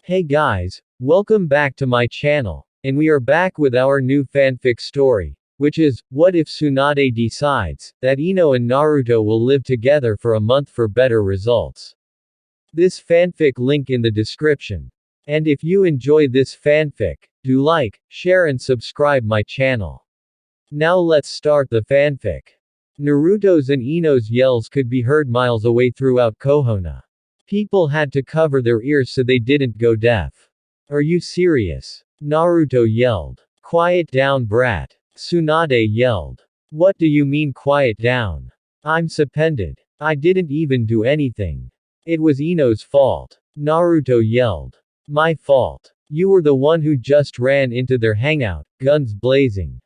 Hey guys, welcome back to my channel, and we are back with our new fanfic story, which is, What If Tsunade Decides that Ino and Naruto will live together for a month for better results. This fanfic link in the description. And if you enjoy this fanfic, do like, share and subscribe my channel. Now let's start the fanfic. Naruto's and Ino's yells could be heard miles away throughout Konoha. People had to cover their ears so they didn't go deaf. Are you serious? Naruto yelled. Quiet down, brat. Tsunade yelled. What do you mean quiet down? I'm suspended. I didn't even do anything. It was Ino's fault. Naruto yelled. My fault. You were the one who just ran into their hangout, guns blazing.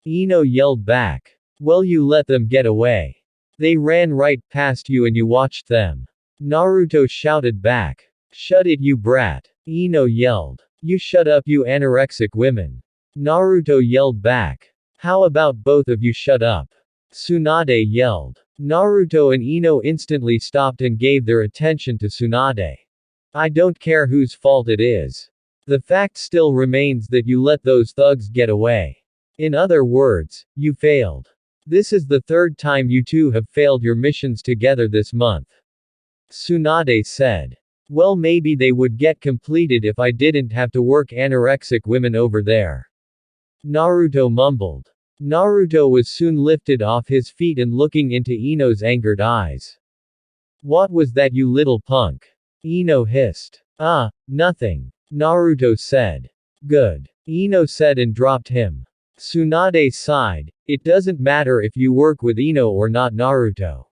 Ino yelled back. Well, you let them get away. They ran right past you and you watched them. Naruto shouted back. Shut it, you brat. Ino yelled. You shut up, you anorexic women. Naruto yelled back. How about both of you shut up? Tsunade yelled. Naruto and Ino instantly stopped and gave their attention to Tsunade. I don't care whose fault it is. The fact still remains that you let those thugs get away. In other words, you failed. This is the third time you two have failed your missions together this month. Tsunade said. Well, maybe they would get completed if I didn't have to work anorexic women over there. Naruto mumbled. Naruto was soon lifted off his feet and looking into Ino's angered eyes. What was that, you little punk? Ino hissed. Nothing. Naruto said. Good. Ino said and dropped him. Tsunade sighed. It doesn't matter if you work with Ino or not, Naruto.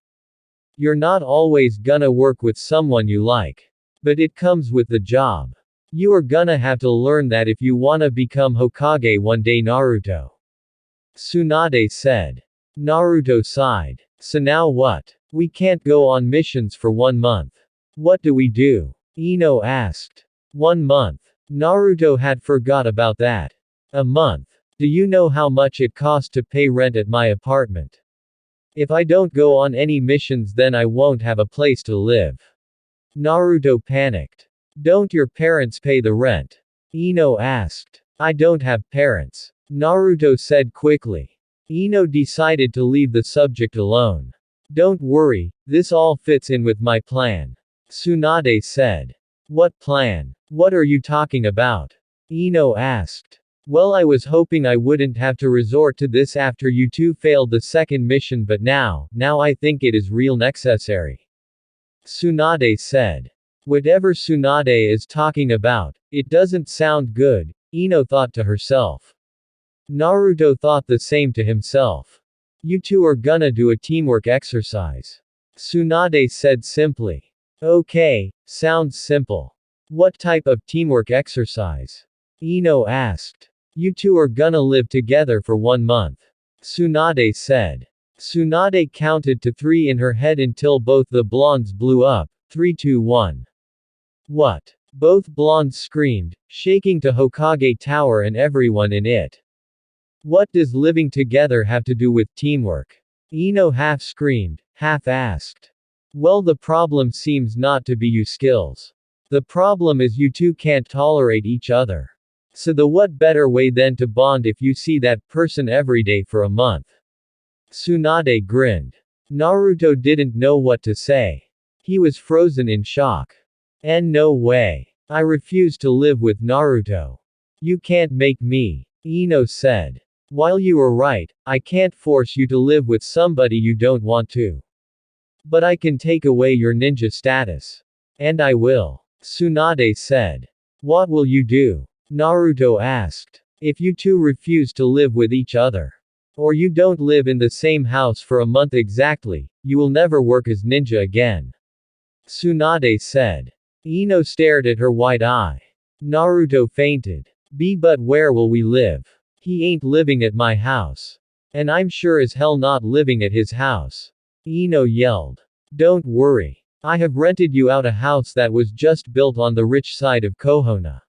You're not always gonna work with someone you like. But it comes with the job. You are gonna have to learn that if you wanna become Hokage one day, Naruto. Tsunade said. Naruto sighed. So now what? We can't go on missions for 1 month. What do we do? Ino asked. 1 month. Naruto had forgot about that. A month. Do you know how much it costs to pay rent at my apartment? If I don't go on any missions, then I won't have a place to live. Naruto panicked. Don't your parents pay the rent? Ino asked. I don't have parents. Naruto said quickly. Ino decided to leave the subject alone. Don't worry, this all fits in with my plan. Tsunade said. What plan? What are you talking about? Ino asked. Well, I was hoping I wouldn't have to resort to this after you two failed the second mission, but now I think it is real necessary. Tsunade said. Whatever Tsunade is talking about, it doesn't sound good, Ino thought to herself. Naruto thought the same to himself. You two are gonna do a teamwork exercise. Tsunade said simply. Okay, sounds simple. What type of teamwork exercise? Ino asked. You two are gonna live together for 1 month. Tsunade said. Tsunade counted to 3 in her head until both the blondes blew up. 3, 2, 1. What? Both blondes screamed, shaking to Hokage Tower and everyone in it. What does living together have to do with teamwork? Ino half screamed, half asked. Well, the problem seems not to be you skills. The problem is you two can't tolerate each other. So what better way than to bond if you see that person every day for a month? Tsunade grinned. Naruto didn't know what to say. He was frozen in shock. And no way. I refuse to live with Naruto. You can't make me. Ino said. While you are right, I can't force you to live with somebody you don't want to. But I can take away your ninja status. And I will. Tsunade said. What will you do? Naruto asked. If you two refuse to live with each other, or you don't live in the same house for a month exactly, you will never work as ninja again. Tsunade said. Ino stared at her wide eye. Naruto fainted. But where will we live? He ain't living at my house. And I'm sure as hell not living at his house. Ino yelled. Don't worry. I have rented you out a house that was just built on the rich side of Konoha.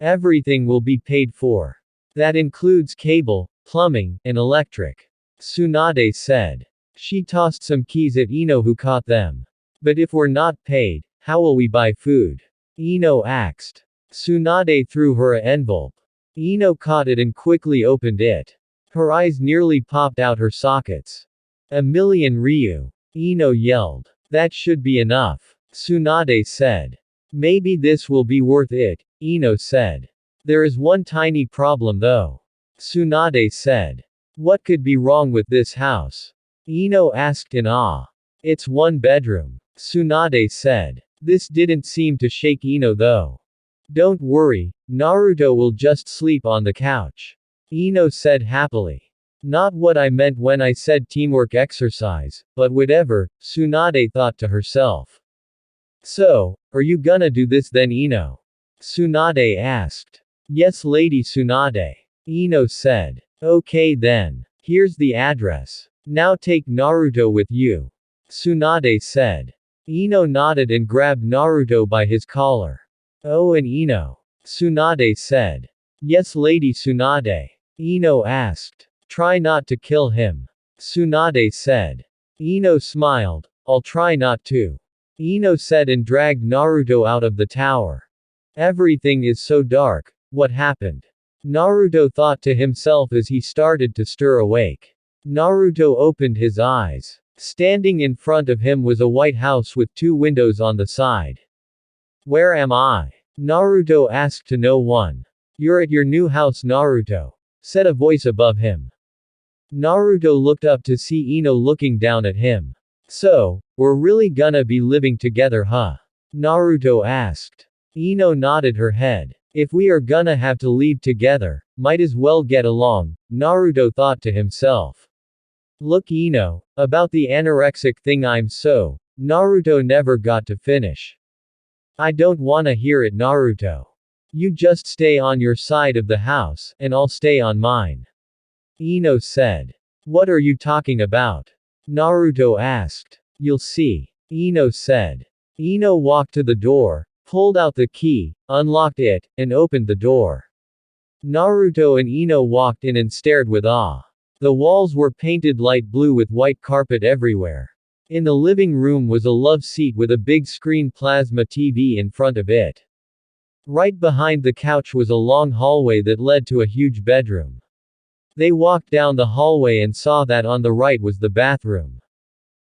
Everything will be paid for. That includes cable, plumbing, and electric. Tsunade said. She tossed some keys at Ino, who caught them. But if we're not paid, how will we buy food? Ino asked. Tsunade threw her an envelope. Ino caught it and quickly opened it. Her eyes nearly popped out her sockets. A million Ryu. Ino yelled. That should be enough. Tsunade said. Maybe this will be worth it, Ino said. There is one tiny problem though. Tsunade said. What could be wrong with this house? Ino asked in awe. It's one bedroom. Tsunade said. This didn't seem to shake Ino though. Don't worry, Naruto will just sleep on the couch. Ino said happily. Not what I meant when I said teamwork exercise, but whatever, Tsunade thought to herself. So, are you gonna do this then, Ino? Tsunade asked. Yes, Lady Tsunade. Ino said. Okay then. Here's the address. Now take Naruto with you. Tsunade said. Ino nodded and grabbed Naruto by his collar. Oh, and Ino? Tsunade said. Yes, Lady Tsunade. Ino asked. Try not to kill him. Tsunade said. Ino smiled. I'll try not to. Ino said and dragged Naruto out of the tower. Everything is so dark, what happened? Naruto thought to himself as he started to stir awake. Naruto opened his eyes. Standing in front of him was a white house with 2 windows on the side. Where am I? Naruto asked to no one. You're at your new house, Naruto, said a voice above him. Naruto looked up to see Ino looking down at him. So, we're really gonna be living together, huh? Naruto asked. Ino nodded her head. If we are gonna have to leave together, might as well get along, Naruto thought to himself. Look, Ino, about the anorexic thing, Naruto never got to finish. I don't wanna hear it, Naruto. You just stay on your side of the house, and I'll stay on mine. Ino said. What are you talking about? Naruto asked. You'll see. Ino said. Ino walked to the door, pulled out the key, unlocked it, and opened the door. Naruto and Ino walked in and stared with awe. The walls were painted light blue with white carpet everywhere. In the living room was a love seat with a big screen plasma TV in front of it. Right behind the couch was a long hallway that led to a huge bedroom. They walked down the hallway and saw that on the right was the bathroom.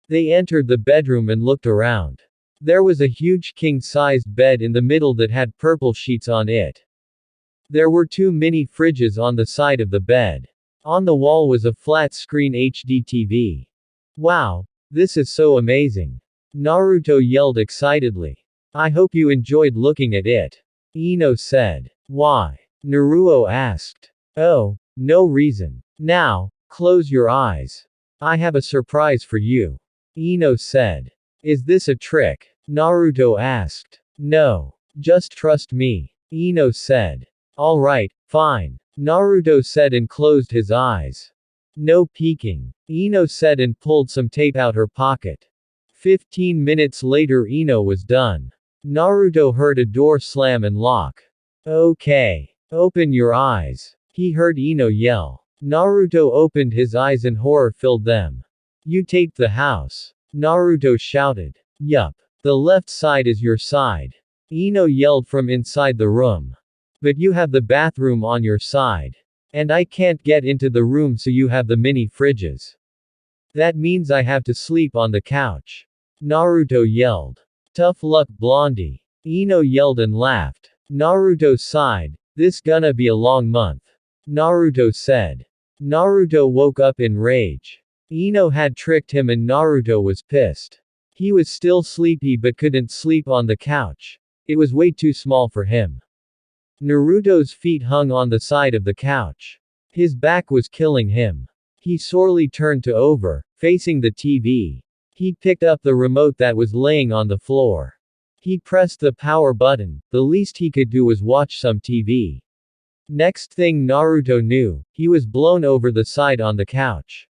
They entered the bedroom and looked around. There was a huge king-sized bed in the middle that had purple sheets on it. There were 2 mini fridges on the side of the bed. On the wall was a flat-screen HD TV. Wow! This is so amazing! Naruto yelled excitedly. I hope you enjoyed looking at it. Ino said. Why? Naruto asked. Oh, no reason. Now, close your eyes. I have a surprise for you. Ino said. Is this a trick? Naruto asked. No. Just trust me. Ino said. Alright, fine. Naruto said and closed his eyes. No peeking. Ino said and pulled some tape out her pocket. 15 minutes later Ino was done. Naruto heard a door slam and lock. Okay. Open your eyes. He heard Ino yell. Naruto opened his eyes and horror filled them. You taped the house. Naruto shouted. Yup. The left side is your side. Ino yelled from inside the room. But you have the bathroom on your side. And I can't get into the room, so you have the mini fridges. That means I have to sleep on the couch. Naruto yelled. Tough luck, Blondie. Ino yelled and laughed. Naruto sighed. This gonna be a long month. Naruto said. Naruto woke up in rage. Ino had tricked him and Naruto was pissed. He was still sleepy but couldn't sleep on the couch. It was way too small for him. Naruto's feet hung on the side of the couch. His back was killing him. He sorely turned to over, facing the TV. He picked up the remote that was laying on the floor. He pressed the power button. The least he could do was watch some TV. Next thing Naruto knew, he was blown over the side on the couch.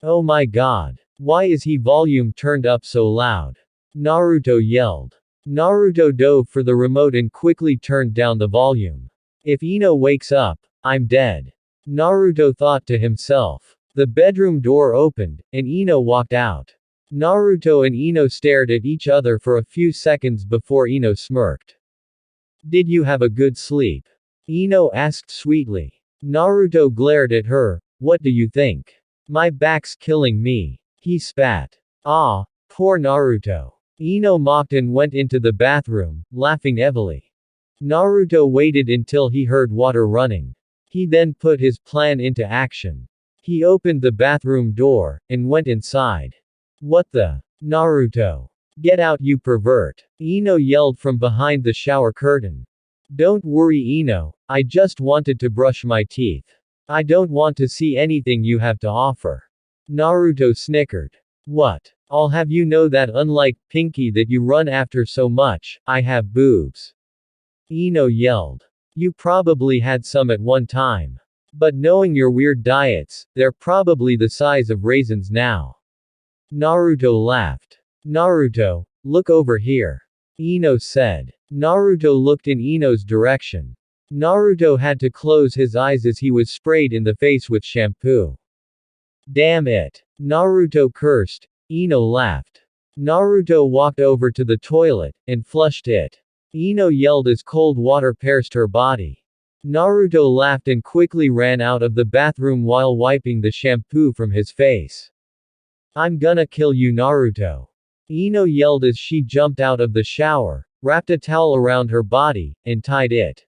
Oh my god. Why is he volume turned up so loud? Naruto yelled. Naruto dove for the remote and quickly turned down the volume. If Ino wakes up, I'm dead. Naruto thought to himself. The bedroom door opened, and Ino walked out. Naruto and Ino stared at each other for a few seconds before Ino smirked. Did you have a good sleep? Ino asked sweetly. Naruto glared at her. What do you think? My back's killing me. He spat. Ah, poor Naruto. Ino mocked and went into the bathroom, laughing heavily. Naruto waited until he heard water running. He then put his plan into action. He opened the bathroom door, and went inside. What the? Naruto. Get out, you pervert. Ino yelled from behind the shower curtain. Don't worry, Ino, I just wanted to brush my teeth. I don't want to see anything you have to offer. Naruto snickered. What? I'll have you know that unlike Pinky that you run after so much, I have boobs. Ino yelled. You probably had some at one time. But knowing your weird diets, they're probably the size of raisins now. Naruto laughed. Naruto, look over here. Ino said. Naruto looked in Ino's direction. Naruto had to close his eyes as he was sprayed in the face with shampoo. Damn it. Naruto cursed. Ino laughed. Naruto walked over to the toilet, and flushed it. Ino yelled as cold water pierced her body. Naruto laughed and quickly ran out of the bathroom while wiping the shampoo from his face. I'm gonna kill you, Naruto. Ino yelled as she jumped out of the shower, wrapped a towel around her body, and tied it.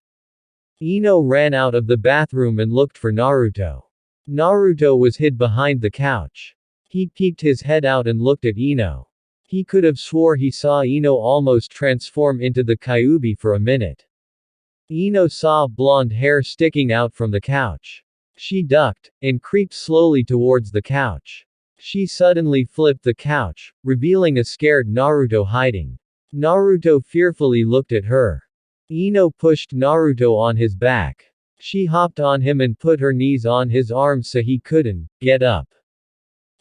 Ino ran out of the bathroom and looked for Naruto. Naruto was hid behind the couch. He peeked his head out and looked at Ino. He could have swore he saw Ino almost transform into the Kyuubi for a minute. Ino saw blonde hair sticking out from the couch. She ducked, and creeped slowly towards the couch. She suddenly flipped the couch, revealing a scared Naruto hiding. Naruto fearfully looked at her. Ino pushed Naruto on his back. She hopped on him and put her knees on his arms so he couldn't get up.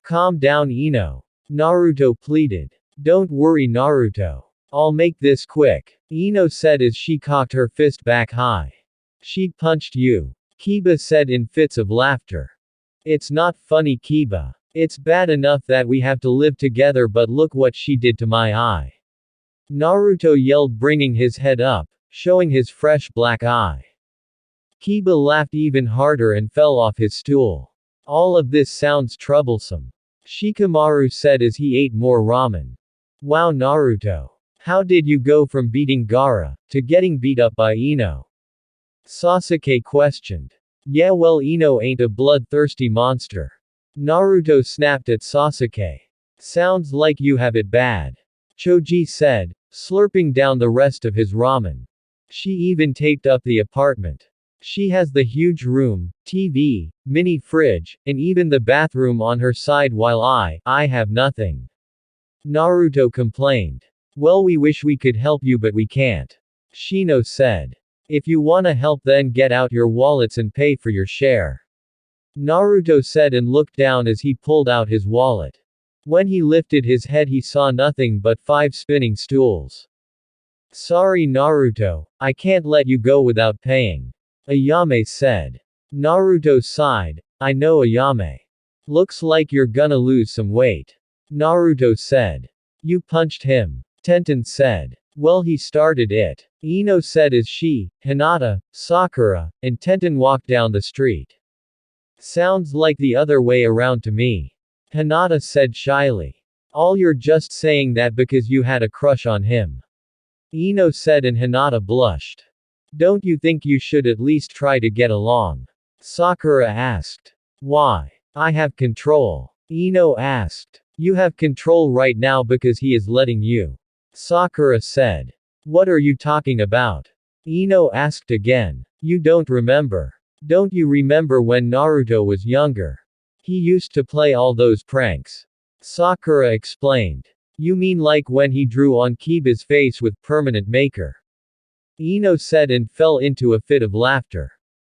Calm down, Ino. Naruto pleaded. Don't worry, Naruto. I'll make this quick. Ino said as she cocked her fist back high. She'd punched you. Kiba said in fits of laughter. It's not funny, Kiba. It's bad enough that we have to live together, but look what she did to my eye. Naruto yelled, bringing his head up, showing his fresh black eye. Kiba laughed even harder and fell off his stool. All of this sounds troublesome. Shikamaru said as he ate more ramen. Wow, Naruto. How did you go from beating Gaara to getting beat up by Ino? Sasuke questioned. Yeah, well, Ino ain't a bloodthirsty monster. Naruto snapped at Sasuke. Sounds like you have it bad. Choji said, slurping down the rest of his ramen. She even taped up the apartment. She has the huge room, TV, mini fridge, and even the bathroom on her side while I have nothing. Naruto complained. Well, we wish we could help you, but we can't. Shino said. If you wanna help, then get out your wallets and pay for your share. Naruto said and looked down as he pulled out his wallet. When he lifted his head, he saw nothing but 5 spinning stools. Sorry, Naruto, I can't let you go without paying. Ayame said. Naruto sighed. I know, Ayame. Looks like you're gonna lose some weight. Naruto said. You punched him. Tenten said. Well, he started it. Ino said as she, Hinata, Sakura, and Tenten walked down the street. Sounds like the other way around to me. Hinata said shyly. All you're just saying that because you had a crush on him. Ino said and Hinata blushed. Don't you think you should at least try to get along? Sakura asked. Why? I have control. Ino asked. You have control right now because he is letting you. Sakura said. What are you talking about? Ino asked again. You don't remember. Don't you remember when Naruto was younger? He used to play all those pranks. Sakura explained. You mean like when he drew on Kiba's face with permanent maker? Ino said and fell into a fit of laughter.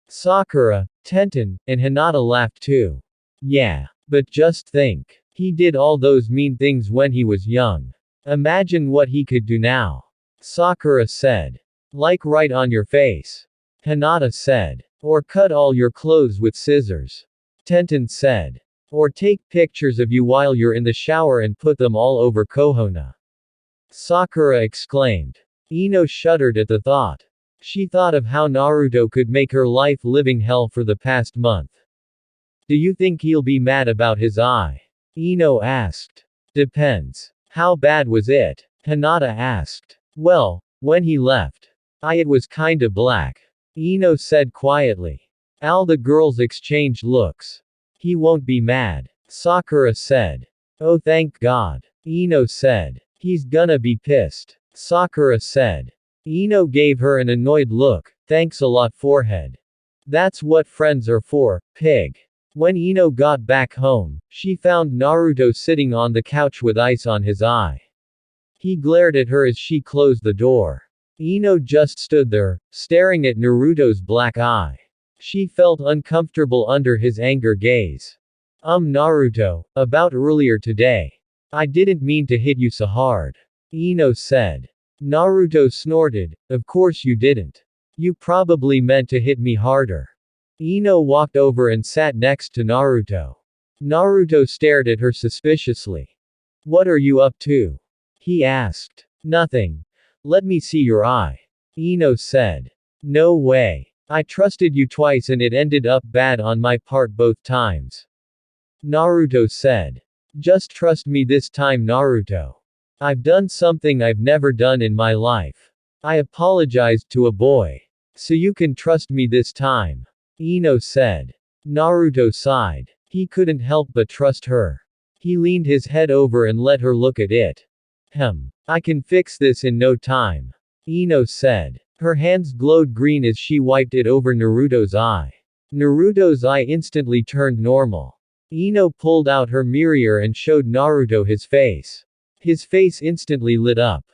Sakura, Tenten, and Hinata laughed too. Yeah. But just think. He did all those mean things when he was young. Imagine what he could do now. Sakura said. Like right on your face. Hinata said. Or cut all your clothes with scissors. Tenten said. Or take pictures of you while you're in the shower and put them all over Kohona. Sakura exclaimed. Ino shuddered at the thought. She thought of how Naruto could make her life living hell for the past month. Do you think he'll be mad about his eye? Ino asked. Depends. How bad was it? Hinata asked. Well, when he left. It was kinda black. Ino said quietly. All the girls exchanged looks. He won't be mad. Sakura said. Oh, thank God. Ino said. He's gonna be pissed. Sakura said. Ino gave her an annoyed look. Thanks a lot, forehead. That's what friends are for, pig. When Ino got back home, she found Naruto sitting on the couch with ice on his eye. He glared at her as she closed the door. Ino just stood there, staring at Naruto's black eye. She felt uncomfortable under his anger gaze. Naruto, about earlier today. I didn't mean to hit you so hard. Ino said. Naruto snorted, of course you didn't. You probably meant to hit me harder. Ino walked over and sat next to Naruto. Naruto stared at her suspiciously. What are you up to? He asked. Nothing. Let me see your eye. Ino said. No way. I trusted you twice and it ended up bad on my part both times. Naruto said. Just trust me this time, Naruto. I've done something I've never done in my life. I apologized to a boy. So you can trust me this time. Ino said. Naruto sighed. He couldn't help but trust her. He leaned his head over and let her look at it. I can fix this in no time. Ino said. Her hands glowed green as she wiped it over Naruto's eye. Naruto's eye instantly turned normal. Ino pulled out her mirror and showed Naruto his face. His face instantly lit up.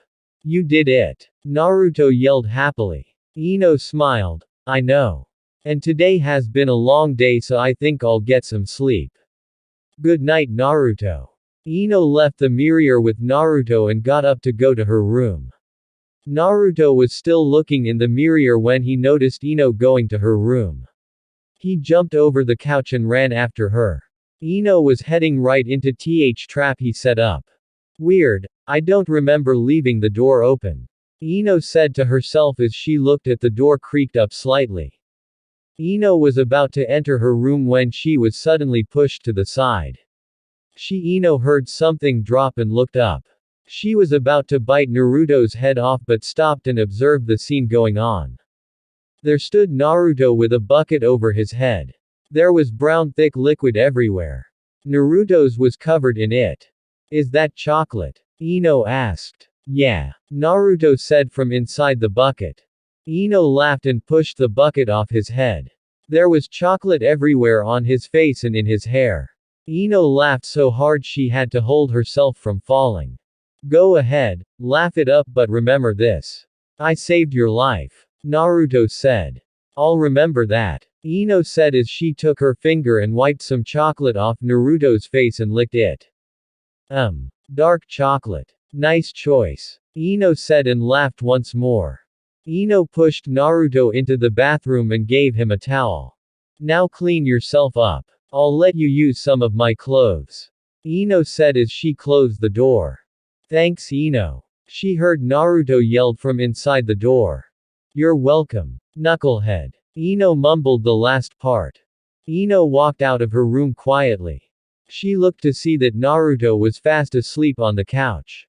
You did it. Naruto yelled happily. Ino smiled. I know. And today has been a long day, so I think I'll get some sleep. Good night, Naruto. Ino left the mirror with Naruto and got up to go to her room. Naruto was still looking in the mirror when he noticed Ino going to her room. He jumped over the couch and ran after her. Ino was heading right into the trap he set up. Weird, I don't remember leaving the door open. Ino said to herself as she looked at the door creaked up slightly. Ino was about to enter her room when she was suddenly pushed to the side. Ino heard something drop and looked up. She was about to bite Naruto's head off but stopped and observed the scene going on. There stood Naruto with a bucket over his head. There was brown thick liquid everywhere. Naruto's was covered in it. Is that chocolate? Ino asked. Yeah. Naruto said from inside the bucket. Ino laughed and pushed the bucket off his head. There was chocolate everywhere on his face and in his hair. Ino laughed so hard she had to hold herself from falling. Go ahead, laugh it up, but remember this. I saved your life. Naruto said. I'll remember that. Ino said as she took her finger and wiped some chocolate off Naruto's face and licked it. Dark chocolate. Nice choice. Ino said and laughed once more. Ino pushed Naruto into the bathroom and gave him a towel. Now clean yourself up. I'll let you use some of my clothes. Ino said as she closed the door. Thanks, Ino. She heard Naruto yelled from inside the door. You're welcome, knucklehead. Ino mumbled the last part. Ino walked out of her room quietly. She looked to see that Naruto was fast asleep on the couch.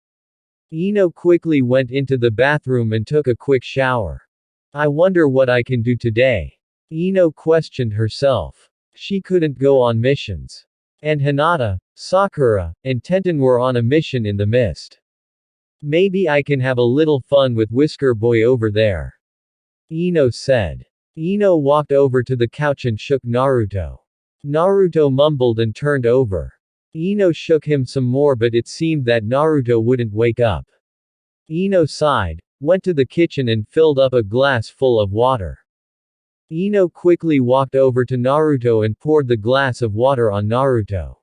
Ino quickly went into the bathroom and took a quick shower. I wonder what I can do today. Ino questioned herself. She couldn't go on missions. And Hinata, Sakura, and Tenten were on a mission in the mist. Maybe I can have a little fun with Whisker Boy over there. Ino said. Ino walked over to the couch and shook Naruto. Naruto mumbled and turned over. Ino shook him some more, but it seemed that Naruto wouldn't wake up. Ino sighed, went to the kitchen and filled up a glass full of water. Ino quickly walked over to Naruto and poured the glass of water on Naruto.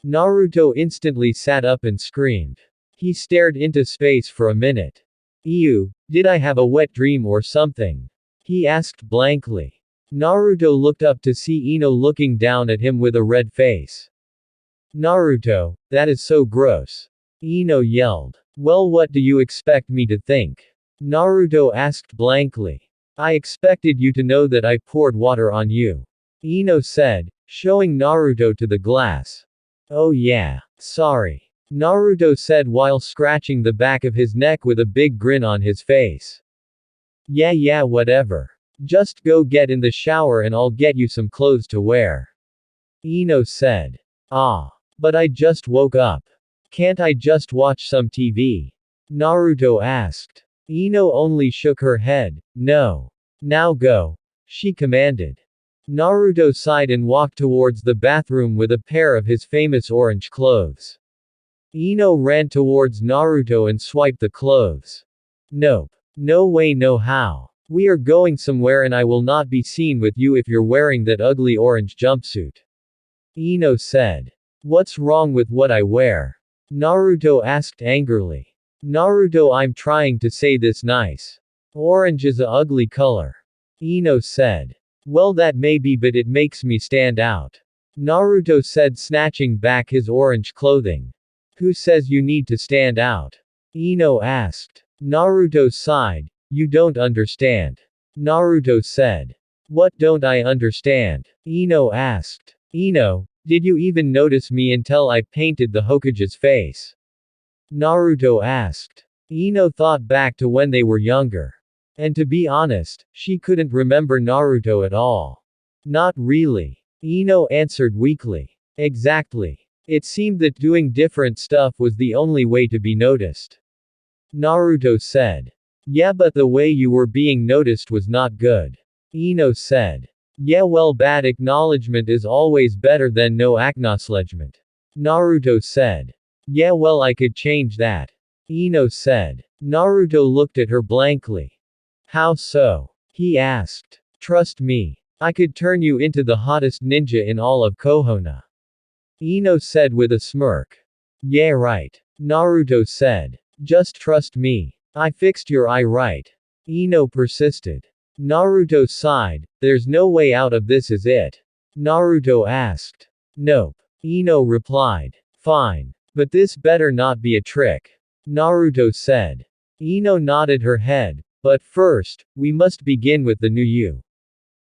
Naruto instantly sat up and screamed. He stared into space for a minute. Ew, did I have a wet dream or something? He asked blankly. Naruto looked up to see Ino looking down at him with a red face. Naruto, that is so gross. Ino yelled. Well, what do you expect me to think? Naruto asked blankly. I expected you to know that I poured water on you. Ino said, showing Naruto to the glass. Oh yeah. Sorry. Naruto said while scratching the back of his neck with a big grin on his face. Yeah, whatever. Just go get in the shower and I'll get you some clothes to wear. Ino said. Ah. But I just woke up. Can't I just watch some TV? Naruto asked. Ino only shook her head. No. Now go. She commanded. Naruto sighed and walked towards the bathroom with a pair of his famous orange clothes. Ino ran towards Naruto and swiped the clothes. Nope. No way, no how. We are going somewhere and I will not be seen with you if you're wearing that ugly orange jumpsuit. Ino said. What's wrong with what I wear? Naruto asked angrily. Naruto, I'm trying to say this nice. Orange is a ugly color. Ino said. Well, that may be, but it makes me stand out. Naruto said, snatching back his orange clothing. Who says you need to stand out? Ino asked. Naruto sighed. You don't understand. Naruto said. What don't I understand? Ino asked. Ino, did you even notice me until I painted the Hokage's face? Naruto asked. Ino thought back to when they were younger. And to be honest, she couldn't remember Naruto at all. Not really. Ino answered weakly. Exactly. It seemed that doing different stuff was the only way to be noticed. Naruto said. Yeah, but the way you were being noticed was not good. Ino said. Yeah, well, bad acknowledgement is always better than no acknowledgement. Naruto said. Yeah, well, I could change that. Ino said. Naruto looked at her blankly. How so? He asked. Trust me. I could turn you into the hottest ninja in all of Konoha. Ino said with a smirk. Yeah, right. Naruto said. Just trust me. I fixed your eye right. Ino persisted. Naruto sighed. There's no way out of this, is it? Naruto asked. Nope. Ino replied. Fine. But this better not be a trick. Naruto said. Ino nodded her head. But first, we must begin with the new you.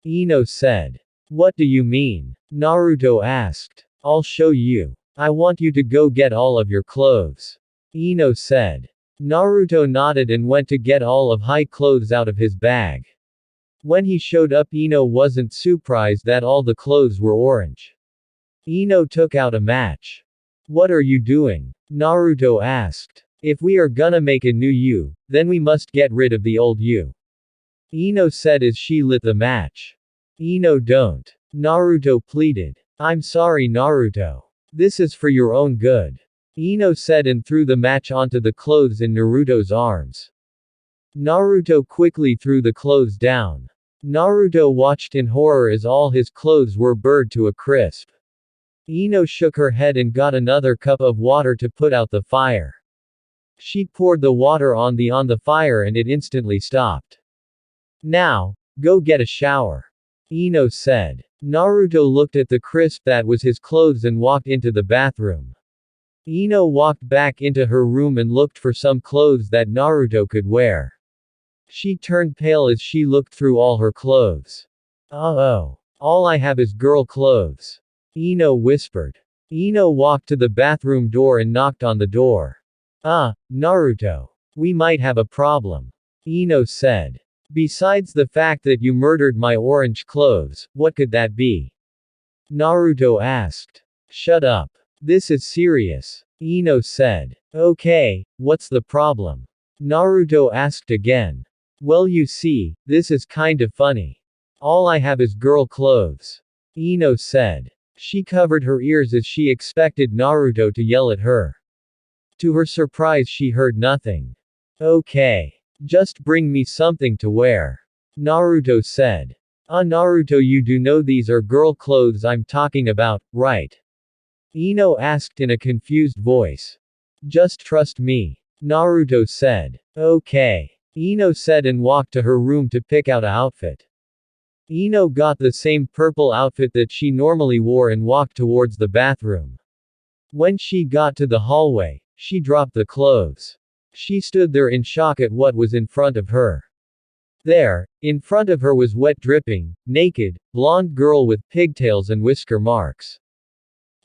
Ino said. What do you mean? Naruto asked. I'll show you. I want you to go get all of your clothes. Ino said. Naruto nodded and went to get all of his clothes out of his bag. When he showed up, Ino wasn't surprised that all the clothes were orange. Ino took out a match. What are you doing? Naruto asked. If we are gonna make a new you, then we must get rid of the old you. Ino said as she lit the match. Ino, don't. Naruto pleaded. I'm sorry, Naruto. This is for your own good. Ino said and threw the match onto the clothes in Naruto's arms. Naruto quickly threw the clothes down. Naruto watched in horror as all his clothes were burned to a crisp. Ino shook her head and got another cup of water to put out the fire. She poured the water on the fire and it instantly stopped. Now, go get a shower. Ino said. Naruto looked at the crisp that was his clothes and walked into the bathroom. Ino walked back into her room and looked for some clothes that Naruto could wear. She turned pale as she looked through all her clothes. Oh. All I have is girl clothes. Ino whispered. Ino walked to the bathroom door and knocked on the door. Naruto. We might have a problem. Ino said. Besides the fact that you murdered my orange clothes, what could that be? Naruto asked. Shut up. This is serious. Ino said. Okay, what's the problem? Naruto asked again. Well, you see, this is kind of funny. All I have is girl clothes. Ino said. She covered her ears as she expected Naruto to yell at her. To her surprise, she heard nothing. Okay. Just bring me something to wear. Naruto said. Naruto, you do know these are girl clothes I'm talking about, right? Ino asked in a confused voice. Just trust me. Naruto said. Okay. Ino said and walked to her room to pick out an outfit. Ino got the same purple outfit that she normally wore and walked towards the bathroom. When she got to the hallway, she dropped the clothes. She stood there in shock at what was in front of her. There, in front of her was wet dripping, naked, blonde girl with pigtails and whisker marks.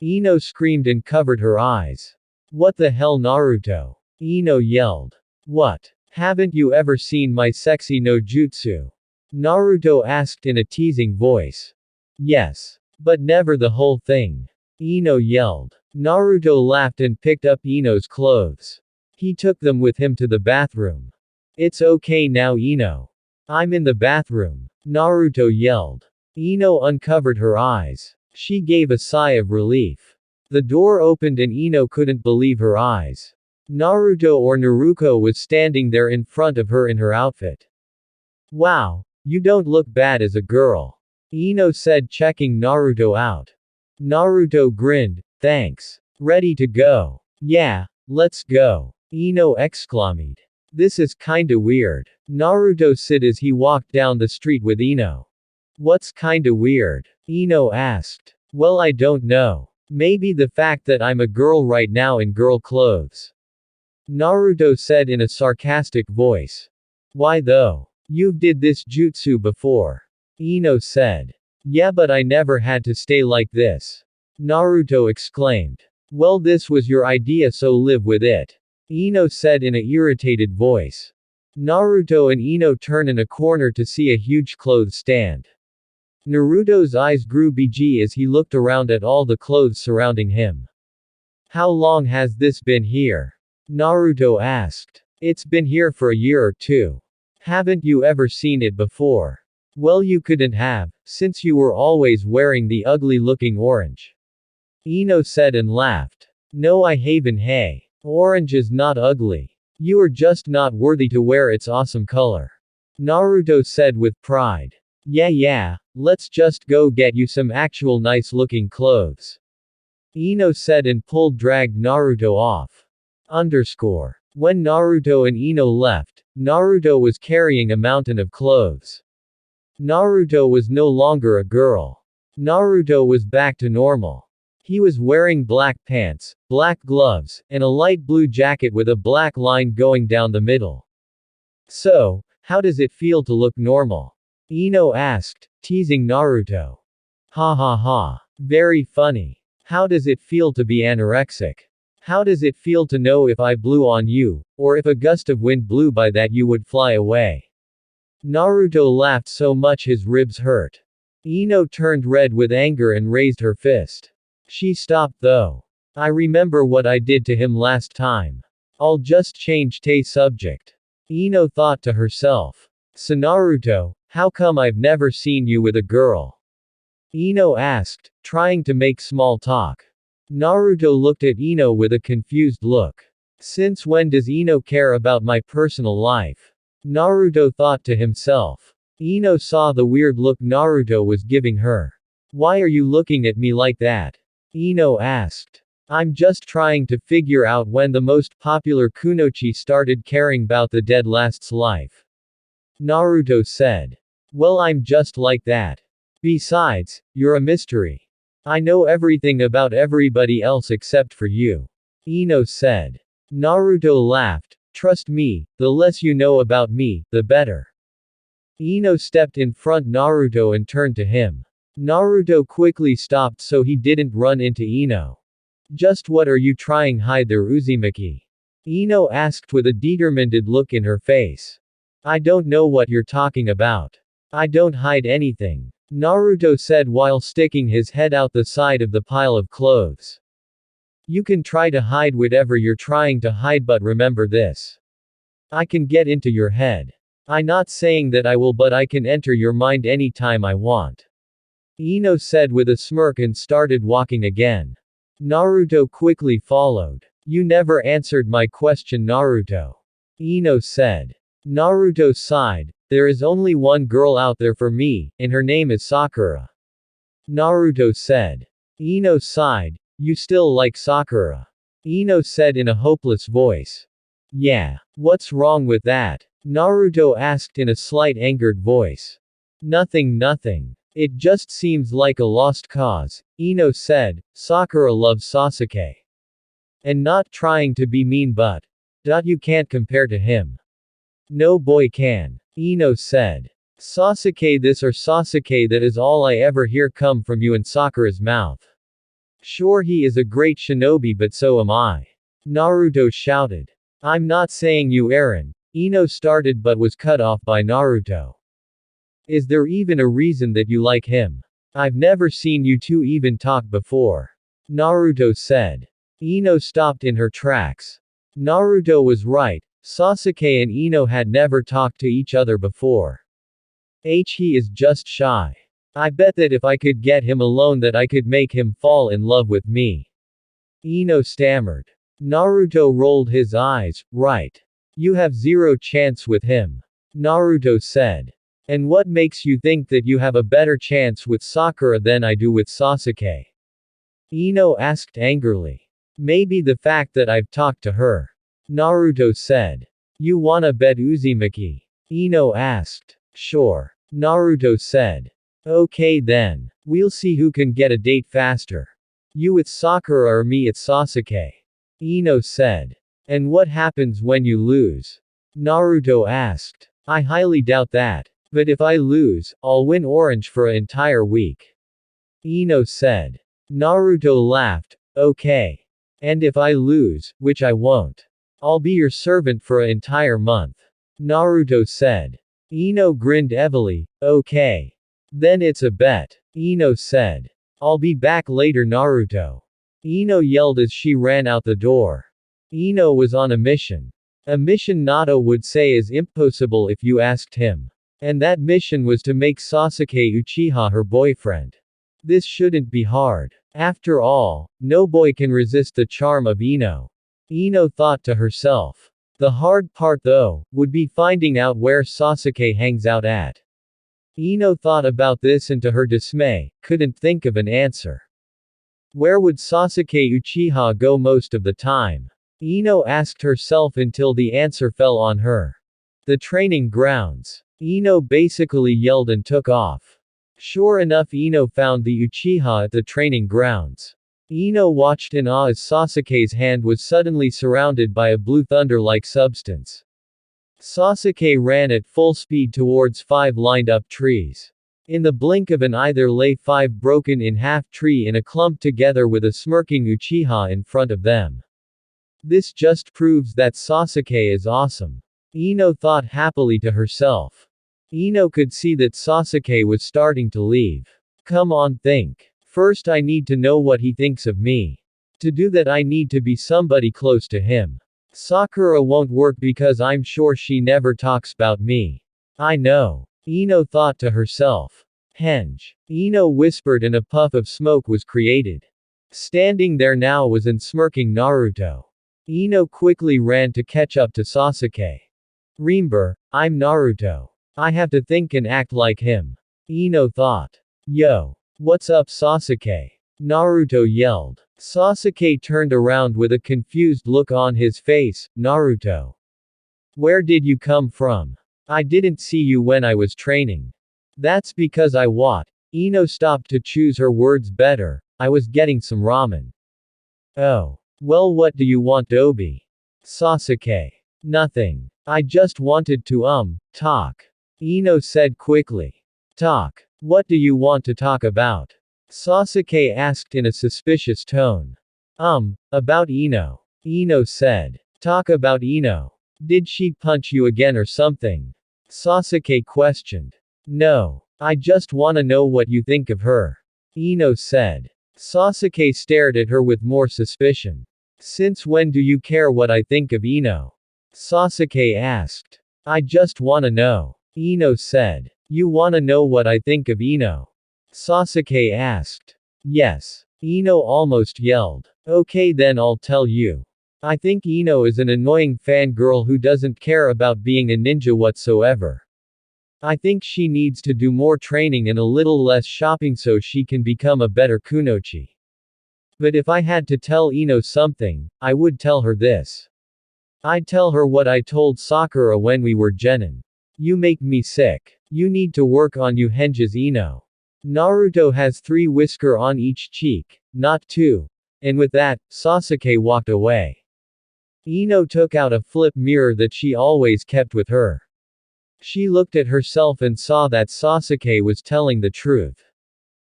Ino screamed and covered her eyes. What the hell, Naruto? Ino yelled. What? Haven't you ever seen my sexy no jutsu? Naruto asked in a teasing voice. Yes. But never the whole thing. Ino yelled. Naruto laughed and picked up Ino's clothes. He took them with him to the bathroom. It's okay now, Ino. I'm in the bathroom. Naruto yelled. Ino uncovered her eyes. She gave a sigh of relief. The door opened and Ino couldn't believe her eyes. Naruto or Naruko was standing there in front of her in her outfit. Wow, you don't look bad as a girl. Ino said, checking Naruto out. Naruto grinned. Thanks. Ready to go. Yeah, let's go. Ino exclaimed. This is kinda weird. Naruto said as he walked down the street with Ino. What's kinda weird? Ino asked. Well, I don't know. Maybe the fact that I'm a girl right now in girl clothes. Naruto said in a sarcastic voice. Why though? You've did this jutsu before. Ino said. Yeah, but I never had to stay like this. Naruto exclaimed. Well, this was your idea, so live with it. Ino said in a irritated voice. Naruto and Ino turn in a corner to see a huge clothes stand. Naruto's eyes grew big as he looked around at all the clothes surrounding him. How long has this been here? Naruto asked. It's been here for a year or two. Haven't you ever seen it before? Well, you couldn't have, since you were always wearing the ugly-looking orange. Ino said and laughed. No, I haven't. Hey. Orange is not ugly. You are just not worthy to wear its awesome color. Naruto said with pride. Yeah, let's just go get you some actual nice-looking clothes. Ino said and dragged Naruto off. When Naruto and Ino left, Naruto was carrying a mountain of clothes. Naruto was no longer a girl. Naruto was back to normal. He was wearing black pants, black gloves, and a light blue jacket with a black line going down the middle. So, how does it feel to look normal? Ino asked, teasing Naruto. Ha ha ha. Very funny. How does it feel to be anorexic? How does it feel to know if I blew on you, or if a gust of wind blew by that you would fly away? Naruto laughed so much his ribs hurt. Ino turned red with anger and raised her fist. She stopped though. I remember what I did to him last time. I'll just change the subject. Ino thought to herself. So Naruto, how come I've never seen you with a girl? Ino asked, trying to make small talk. Naruto looked at Ino with a confused look. Since when does Ino care about my personal life? Naruto thought to himself. Ino saw the weird look Naruto was giving her. Why are you looking at me like that? Ino asked. I'm just trying to figure out when the most popular kunoichi started caring about the dead last's life. Naruto said. Well, I'm just like that. Besides, you're a mystery. I know everything about everybody else except for you. Ino said. Naruto laughed. Trust me, the less you know about me, the better. Ino stepped in front Naruto and turned to him. Naruto quickly stopped so he didn't run into Ino. Just what are you trying hide there, Uzumaki? Ino asked with a determined look in her face. I don't know what you're talking about. I don't hide anything. Naruto said while sticking his head out the side of the pile of clothes. You can try to hide whatever you're trying to hide, but remember this. I can get into your head. I'm not saying that I will, but I can enter your mind anytime I want. Ino said with a smirk and started walking again. Naruto quickly followed. You never answered my question, Naruto. Ino said. Naruto sighed. There is only one girl out there for me, and her name is Sakura. Naruto said. Ino sighed. You still like Sakura? Ino said in a hopeless voice. Yeah. What's wrong with that? Naruto asked in a slight angered voice. Nothing. It just seems like a lost cause, Ino said. Sakura loves Sasuke. And not trying to be mean, but you can't compare to him. No boy can. Ino said. Sasuke this or Sasuke that is all I ever hear come from you in Sakura's mouth. Sure he is a great shinobi but so am I. Naruto shouted. I'm not saying you Eren. Ino started but was cut off by Naruto. Is there even a reason that you like him? I've never seen you two even talk before. Naruto said. Ino stopped in her tracks. Naruto was right. Sasuke and Ino had never talked to each other before. He is just shy. I bet that if I could get him alone that I could make him fall in love with me. Ino stammered. Naruto rolled his eyes, right. You have zero chance with him. Naruto said. And what makes you think that you have a better chance with Sakura than I do with Sasuke? Ino asked angrily. Maybe the fact that I've talked to her. Naruto said. You wanna bet Uzumaki? Ino asked. Sure. Naruto said. Okay then. We'll see who can get a date faster. You with Sakura or me at Sasuke? Ino said. And what happens when you lose? Naruto asked. I highly doubt that. But if I lose, I'll win orange for an entire week. Ino said. Naruto laughed. Okay. And if I lose, which I won't, I'll be your servant for an entire month. Naruto said. Ino grinned heavily. Okay. Then it's a bet. Ino said. I'll be back later Naruto. Ino yelled as she ran out the door. Ino was on a mission. A mission Nato would say is impossible if you asked him. And that mission was to make Sasuke Uchiha her boyfriend. This shouldn't be hard. After all, no boy can resist the charm of Ino. Ino thought to herself. The hard part though, would be finding out where Sasuke hangs out at. Ino thought about this and to her dismay, couldn't think of an answer. Where would Sasuke Uchiha go most of the time? Ino asked herself until the answer fell on her. The training grounds. Ino basically yelled and took off. Sure enough Ino found the Uchiha at the training grounds. Ino watched in awe as Sasuke's hand was suddenly surrounded by a blue thunder-like substance. Sasuke ran at full speed towards 5 lined-up trees. In the blink of an eye there lay 5 broken-in-half tree in a clump together with a smirking Uchiha in front of them. This just proves that Sasuke is awesome. Ino thought happily to herself. Ino could see that Sasuke was starting to leave. Come on think. First I need to know what he thinks of me. To do that I need to be somebody close to him. Sakura won't work because I'm sure she never talks about me. I know. Ino thought to herself. Henge. Ino whispered and a puff of smoke was created. Standing there now was an smirking Naruto. Ino quickly ran to catch up to Sasuke. Remember, I'm Naruto. I have to think and act like him. Ino thought. Yo. What's up Sasuke? Naruto yelled. Sasuke turned around with a confused look on his face. Naruto. Where did you come from? I didn't see you when I was training. That's because I what? Ino stopped to choose her words better. I was getting some ramen. Oh. Well what do you want Obi? Sasuke. Nothing. I just wanted to talk. Ino said quickly. Talk. What do you want to talk about? Sasuke asked in a suspicious tone. About Ino. Ino said. Talk about Ino. Did she punch you again or something? Sasuke questioned. No. I just wanna know what you think of her. Ino said. Sasuke stared at her with more suspicion. Since when do you care what I think of Ino? Sasuke asked. I just wanna know. Ino said. You wanna know what I think of Ino? Sasuke asked. Yes. Ino almost yelled. Okay then I'll tell you. I think Ino is an annoying fangirl who doesn't care about being a ninja whatsoever. I think she needs to do more training and a little less shopping so she can become a better kunoichi. But if I had to tell Ino something, I would tell her this. I'd tell her what I told Sakura when we were genin. You make me sick. You need to work on you henges Ino. Naruto has 3 whisker on each cheek, not 2. And with that, Sasuke walked away. Ino took out a flip mirror that she always kept with her. She looked at herself and saw that Sasuke was telling the truth.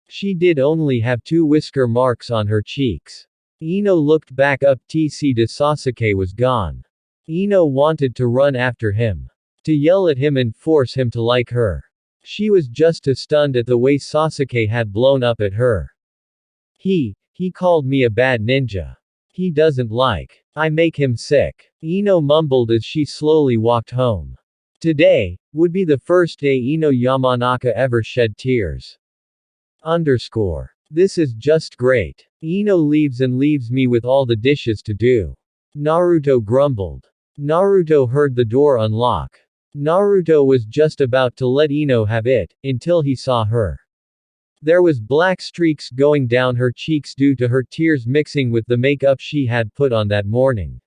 She did only have 2 whisker marks on her cheeks. Ino looked back up to see that Sasuke was gone. Ino wanted to run after him. To yell at him and force him to like her. She was just as stunned at the way Sasuke had blown up at her. He called me a bad ninja. He doesn't like. I make him sick. Ino mumbled as she slowly walked home. Today would be the first day Ino Yamanaka ever shed tears. This is just great. Ino leaves me with all the dishes to do. Naruto grumbled. Naruto heard the door unlock. Naruto was just about to let Ino have it, until he saw her. There was black streaks going down her cheeks due to her tears mixing with the makeup she had put on that morning.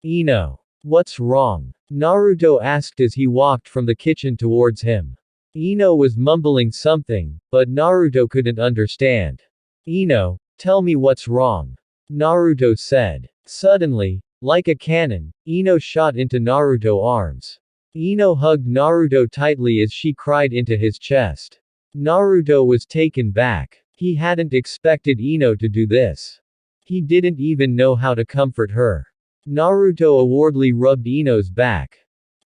Ino. What's wrong? Naruto asked as he walked from the kitchen towards him. Ino was mumbling something, but Naruto couldn't understand. Ino, tell me what's wrong. Naruto said. Suddenly, like a cannon, Ino shot into Naruto's arms. Ino hugged Naruto tightly as she cried into his chest. Naruto was taken back. He hadn't expected Ino to do this. He didn't even know how to comfort her. Naruto awkwardly rubbed Ino's back.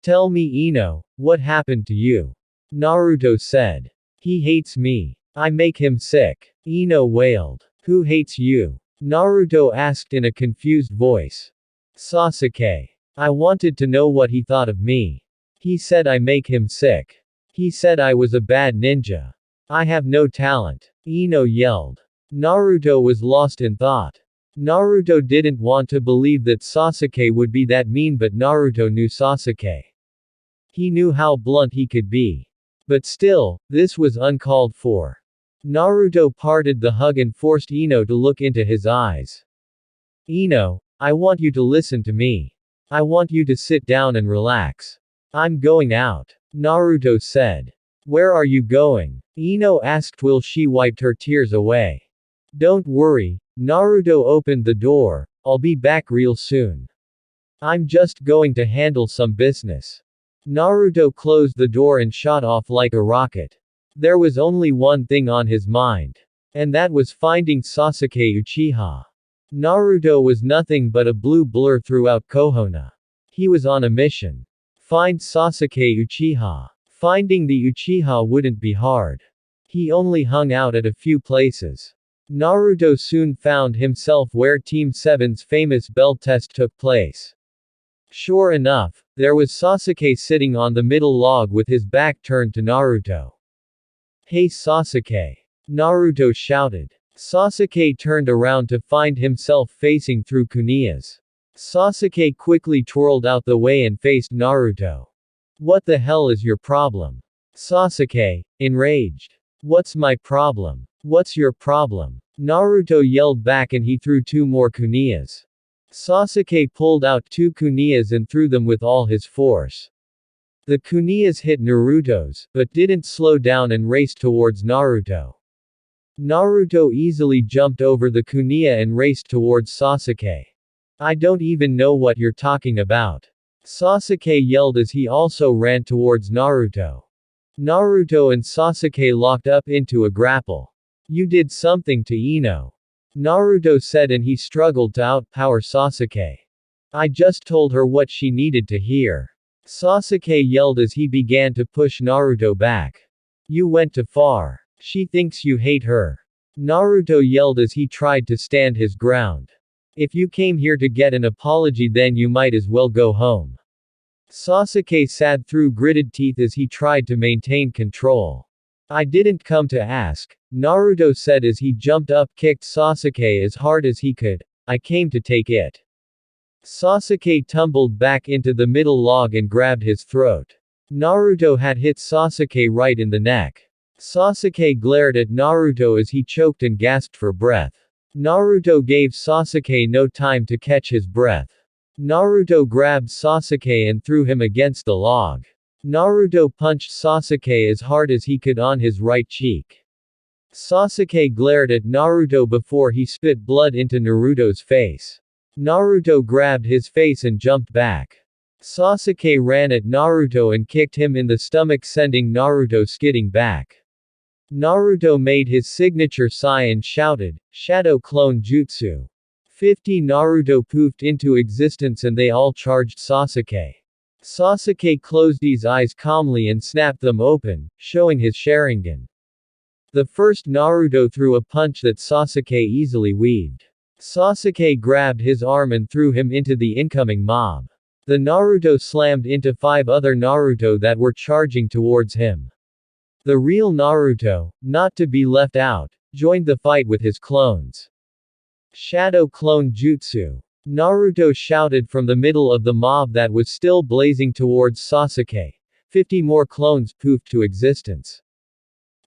Tell me Ino, what happened to you? Naruto said. He hates me. I make him sick. Ino wailed. Who hates you? Naruto asked in a confused voice. Sasuke. I wanted to know what he thought of me. He said I make him sick. He said I was a bad ninja. I have no talent. Ino yelled. Naruto was lost in thought. Naruto didn't want to believe that Sasuke would be that mean, but Naruto knew Sasuke. He knew how blunt he could be. But still, this was uncalled for. Naruto parted the hug and forced Ino to look into his eyes. Ino, I want you to listen to me. I want you to sit down and relax. I'm going out. Naruto said. Where are you going? Ino asked while she wiped her tears away. Don't worry, Naruto opened the door, I'll be back real soon. I'm just going to handle some business. Naruto closed the door and shot off like a rocket. There was only one thing on his mind. And that was finding Sasuke Uchiha. Naruto was nothing but a blue blur throughout Konoha. He was on a mission. Find Sasuke Uchiha. Finding the Uchiha wouldn't be hard. He only hung out at a few places. Naruto soon found himself where Team 7's famous bell test took place. Sure enough, there was Sasuke sitting on the middle log with his back turned to Naruto. Hey Sasuke! Naruto shouted. Sasuke turned around to find himself facing through Kuniyas. Sasuke quickly twirled out the way and faced Naruto. What the hell is your problem? Sasuke, enraged. What's my problem? What's your problem? Naruto yelled back and he threw 2 more kuniyas. Sasuke pulled out 2 kuniyas and threw them with all his force. The kuniyas hit Naruto's, but didn't slow down and raced towards Naruto. Naruto easily jumped over the kuniya and raced towards Sasuke. I don't even know what you're talking about. Sasuke yelled as he also ran towards Naruto. Naruto and Sasuke locked up into a grapple. You did something to Ino. Naruto said and he struggled to outpower Sasuke. I just told her what she needed to hear. Sasuke yelled as he began to push Naruto back. You went too far. She thinks you hate her. Naruto yelled as he tried to stand his ground. If you came here to get an apology then you might as well go home. Sasuke sat through gritted teeth as he tried to maintain control. I didn't come to ask, Naruto said as he jumped up kicked Sasuke as hard as he could. I came to take it. Sasuke tumbled back into the middle log and grabbed his throat. Naruto had hit Sasuke right in the neck. Sasuke glared at Naruto as he choked and gasped for breath. Naruto gave Sasuke no time to catch his breath. Naruto grabbed Sasuke and threw him against the log. Naruto punched Sasuke as hard as he could on his right cheek. Sasuke glared at Naruto before he spit blood into Naruto's face. Naruto grabbed his face and jumped back. Sasuke ran at Naruto and kicked him in the stomach, sending Naruto skidding back. Naruto made his signature sigh and shouted, "Shadow Clone Jutsu." 50 Naruto poofed into existence and they all charged Sasuke. Sasuke closed his eyes calmly and snapped them open, showing his Sharingan. The first Naruto threw a punch that Sasuke easily weaved. Sasuke grabbed his arm and threw him into the incoming mob. The Naruto slammed into 5 other Naruto that were charging towards him. The real Naruto, not to be left out, joined the fight with his clones. Shadow Clone Jutsu. Naruto shouted from the middle of the mob that was still blazing towards Sasuke. 50 more clones poofed to existence.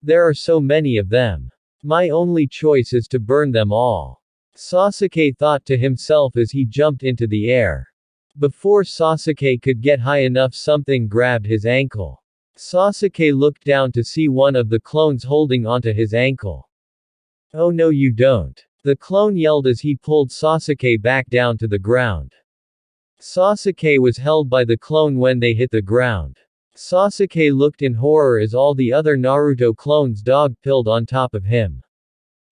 There are so many of them. My only choice is to burn them all. Sasuke thought to himself as he jumped into the air. Before Sasuke could get high enough, something grabbed his ankle. Sasuke looked down to see one of the clones holding onto his ankle. "Oh no, you don't." The clone yelled as he pulled Sasuke back down to the ground. Sasuke was held by the clone when they hit the ground. Sasuke looked in horror as all the other Naruto clones dog-pilled on top of him.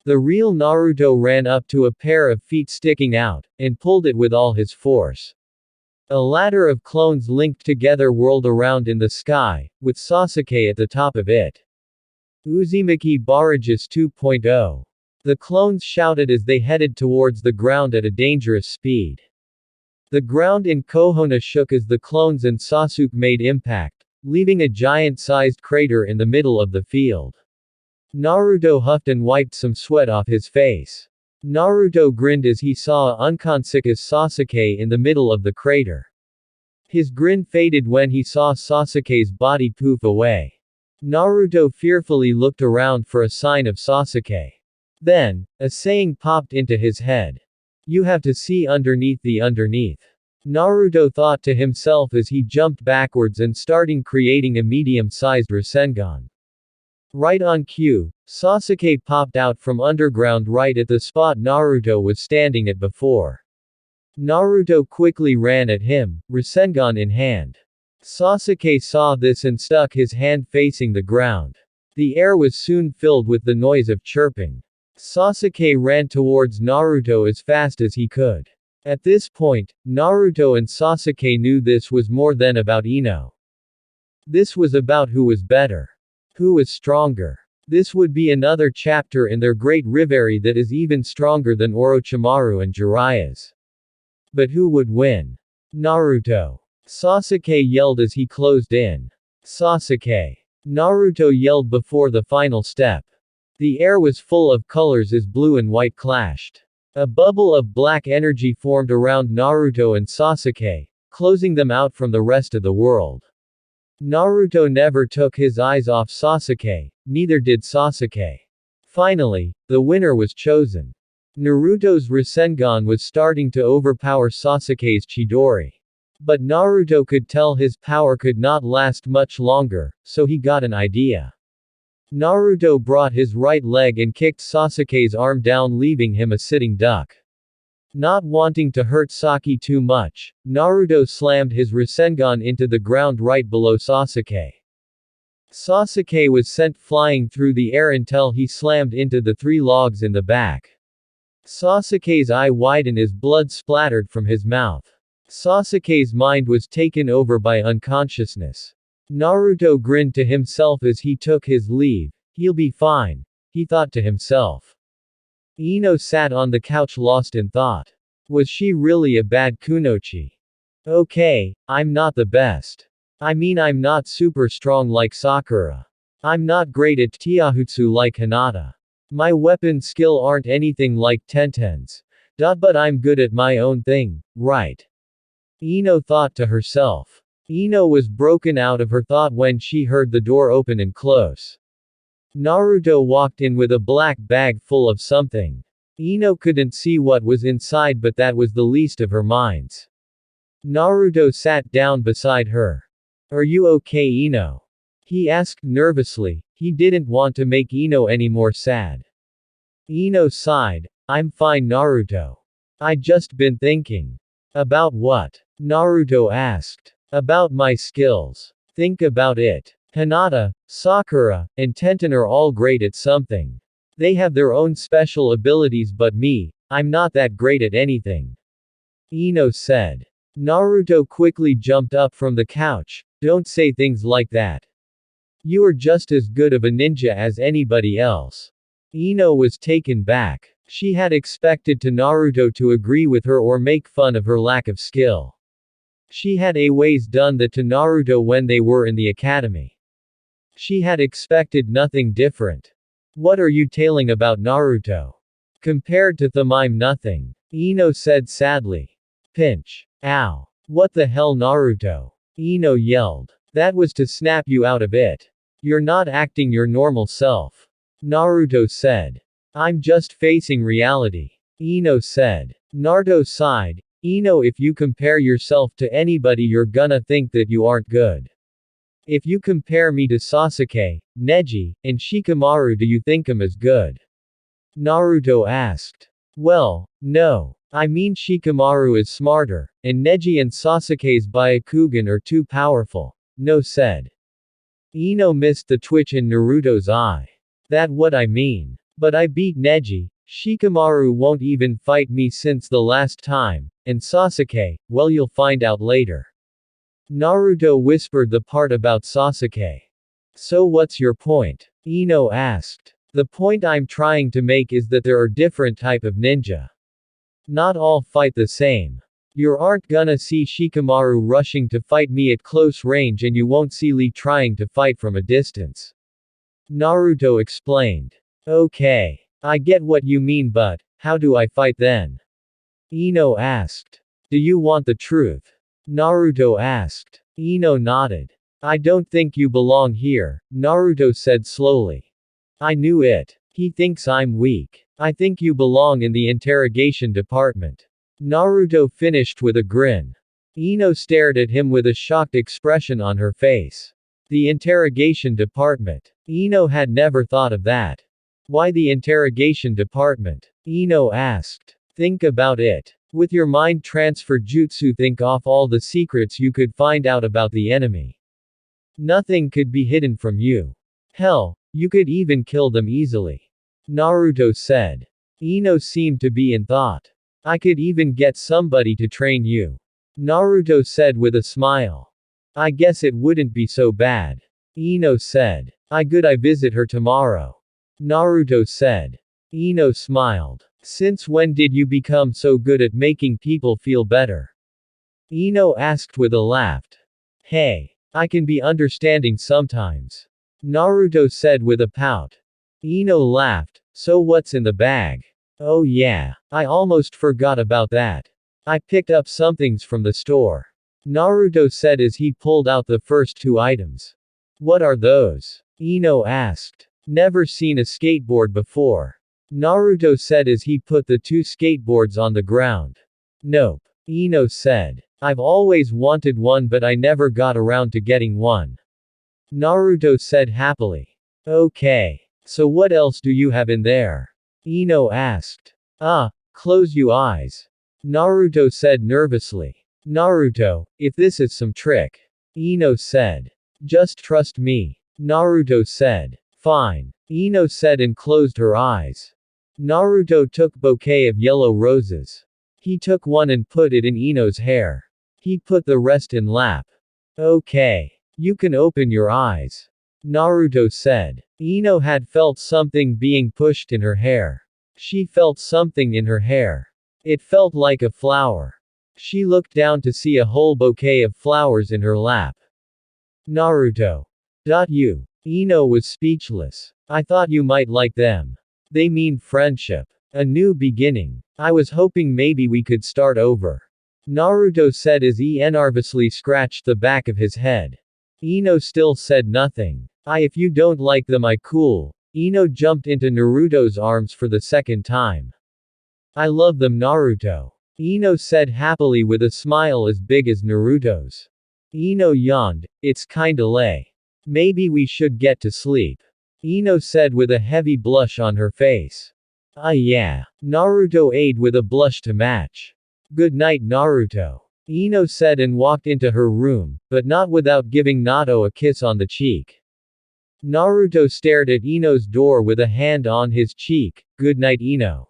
The real Naruto ran up to a pair of feet sticking out, and pulled it with all his force. A ladder of clones linked together whirled around in the sky, with Sasuke at the top of it. Uzumaki Barrages 2.0. The clones shouted as they headed towards the ground at a dangerous speed. The ground in Konoha shook as the clones and Sasuke made impact, leaving a giant-sized crater in the middle of the field. Naruto huffed and wiped some sweat off his face. Naruto grinned as he saw unconscious Sasuke in the middle of the crater. His grin faded when he saw Sasuke's body poof away. Naruto fearfully looked around for a sign of Sasuke. Then, a saying popped into his head. "You have to see underneath the underneath." Naruto thought to himself as he jumped backwards and started creating a medium-sized Rasengan. Right on cue, Sasuke popped out from underground right at the spot Naruto was standing at before. Naruto quickly ran at him, Rasengan in hand. Sasuke saw this and stuck his hand facing the ground. The air was soon filled with the noise of chirping. Sasuke ran towards Naruto as fast as he could. At this point, Naruto and Sasuke knew this was more than about Ino. This was about who was better. Who was stronger? This would be another chapter in their great rivalry that is even stronger than Orochimaru and Jiraiya's. But who would win? Naruto. Sasuke yelled as he closed in. Sasuke. Naruto yelled before the final step. The air was full of colors as blue and white clashed. A bubble of black energy formed around Naruto and Sasuke, closing them out from the rest of the world. Naruto never took his eyes off Sasuke, neither did Sasuke. Finally, the winner was chosen. Naruto's Rasengan was starting to overpower Sasuke's Chidori. But Naruto could tell his power could not last much longer, so he got an idea. Naruto brought his right leg and kicked Sasuke's arm down, leaving him a sitting duck. Not wanting to hurt Saki too much, Naruto slammed his Rasengan into the ground right below Sasuke. Sasuke was sent flying through the air until he slammed into the 3 logs in the back. Sasuke's eye widened as blood splattered from his mouth. Sasuke's mind was taken over by unconsciousness. Naruto grinned to himself as he took his leave. "He'll be fine," he thought to himself. Ino sat on the couch lost in thought. Was she really a bad kunoichi? Okay, I'm not the best. I mean, I'm not super strong like Sakura. I'm not great at Taijutsu like Hinata. My weapon skill aren't anything like Tenten's. But I'm good at my own thing, right? Ino thought to herself. Ino was broken out of her thought when she heard the door open and close. Naruto walked in with a black bag full of something. Ino couldn't see what was inside, but that was the least of her minds. Naruto sat down beside her. "Are you okay, Ino?" he asked nervously. He didn't want to make Ino any more sad. Ino sighed. "I'm fine, Naruto. I just been thinking. About what? Naruto asked. About my skills. Think about it. Hinata, Sakura, and Tenten are all great at something. They have their own special abilities, but me, I'm not that great at anything. Ino said. Naruto quickly jumped up from the couch. Don't say things like that. You are just as good of a ninja as anybody else. Ino was taken back. She had expected Naruto to agree with her or make fun of her lack of skill. She had always done that to Naruto when they were in the academy. She had expected nothing different. What are you tailing about Naruto? Compared to them, I'm nothing. Ino said sadly. Pinch. Ow. What the hell, Naruto? Ino yelled. That was to snap you out of it. You're not acting your normal self. Naruto said. I'm just facing reality. Ino said. Naruto sighed. Ino, if you compare yourself to anybody, you're gonna think that you aren't good. If you compare me to Sasuke, Neji, and Shikamaru, do you think I'm as good? Naruto asked. Well, no. I mean, Shikamaru is smarter, and Neji and Sasuke's Byakugan are too powerful. No said. Ino missed the twitch in Naruto's eye. That what I mean. But I beat Neji. Shikamaru won't even fight me since the last time, and Sasuke, well, you'll find out later. Naruto whispered the part about Sasuke. So what's your point? Ino asked. The point I'm trying to make is that there are different type of ninja. Not all fight the same. You aren't gonna see Shikamaru rushing to fight me at close range, and you won't see Lee trying to fight from a distance. Naruto explained. Okay. I get what you mean, but how do I fight then? Ino asked. Do you want the truth? Naruto asked. Ino nodded. I don't think you belong here, Naruto said slowly. I knew it. He thinks I'm weak. I think you belong in the interrogation department. Naruto finished with a grin. Ino stared at him with a shocked expression on her face. The interrogation department. Ino had never thought of that. Why the interrogation department? Ino asked. Think about it. With your mind transfer jutsu, think off all the secrets you could find out about the enemy. Nothing could be hidden from you. Hell, you could even kill them easily. Naruto said. Ino seemed to be in thought. I could even get somebody to train you. Naruto said with a smile. I guess it wouldn't be so bad. Ino said. I visit her tomorrow. Naruto said. Ino smiled. Since when did you become so good at making people feel better? Ino asked with a laugh. Hey, I can be understanding sometimes. Naruto said with a pout. Ino laughed. So what's in the bag? Oh yeah, I almost forgot about that. I picked up some things from the store. Naruto said as he pulled out the first two items. What are those? Ino asked. Never seen a skateboard before. Naruto said as he put the two skateboards on the ground. Nope. Ino said. I've always wanted one, but I never got around to getting one. Naruto said happily. Okay. So what else do you have in there? Ino asked. Close your eyes. Naruto said nervously. Naruto, if this is some trick. Ino said. Just trust me. Naruto said. Fine. Ino said and closed her eyes. Naruto took bouquet of yellow roses. He took one and put it in Ino's hair. He put the rest in lap. Okay. You can open your eyes. Naruto said. Ino had felt something being pushed in her hair. She felt something in her hair. It felt like a flower. She looked down to see a whole bouquet of flowers in her lap. Naruto. You. Ino was speechless. I thought you might like them. They mean friendship. A new beginning. I was hoping maybe we could start over. Naruto said as he nervously scratched the back of his head. Ino still said nothing. If you don't like them, I cool. Ino jumped into Naruto's arms for the second time. I love them, Naruto. Ino said happily with a smile as big as Naruto's. Ino yawned. It's kinda late. Maybe we should get to sleep. Ino said with a heavy blush on her face. Ah yeah. Naruto ate with a blush to match. Good night, Naruto. Ino said and walked into her room, but not without giving Nato a kiss on the cheek. Naruto stared at Ino's door with a hand on his cheek. Good night, Ino.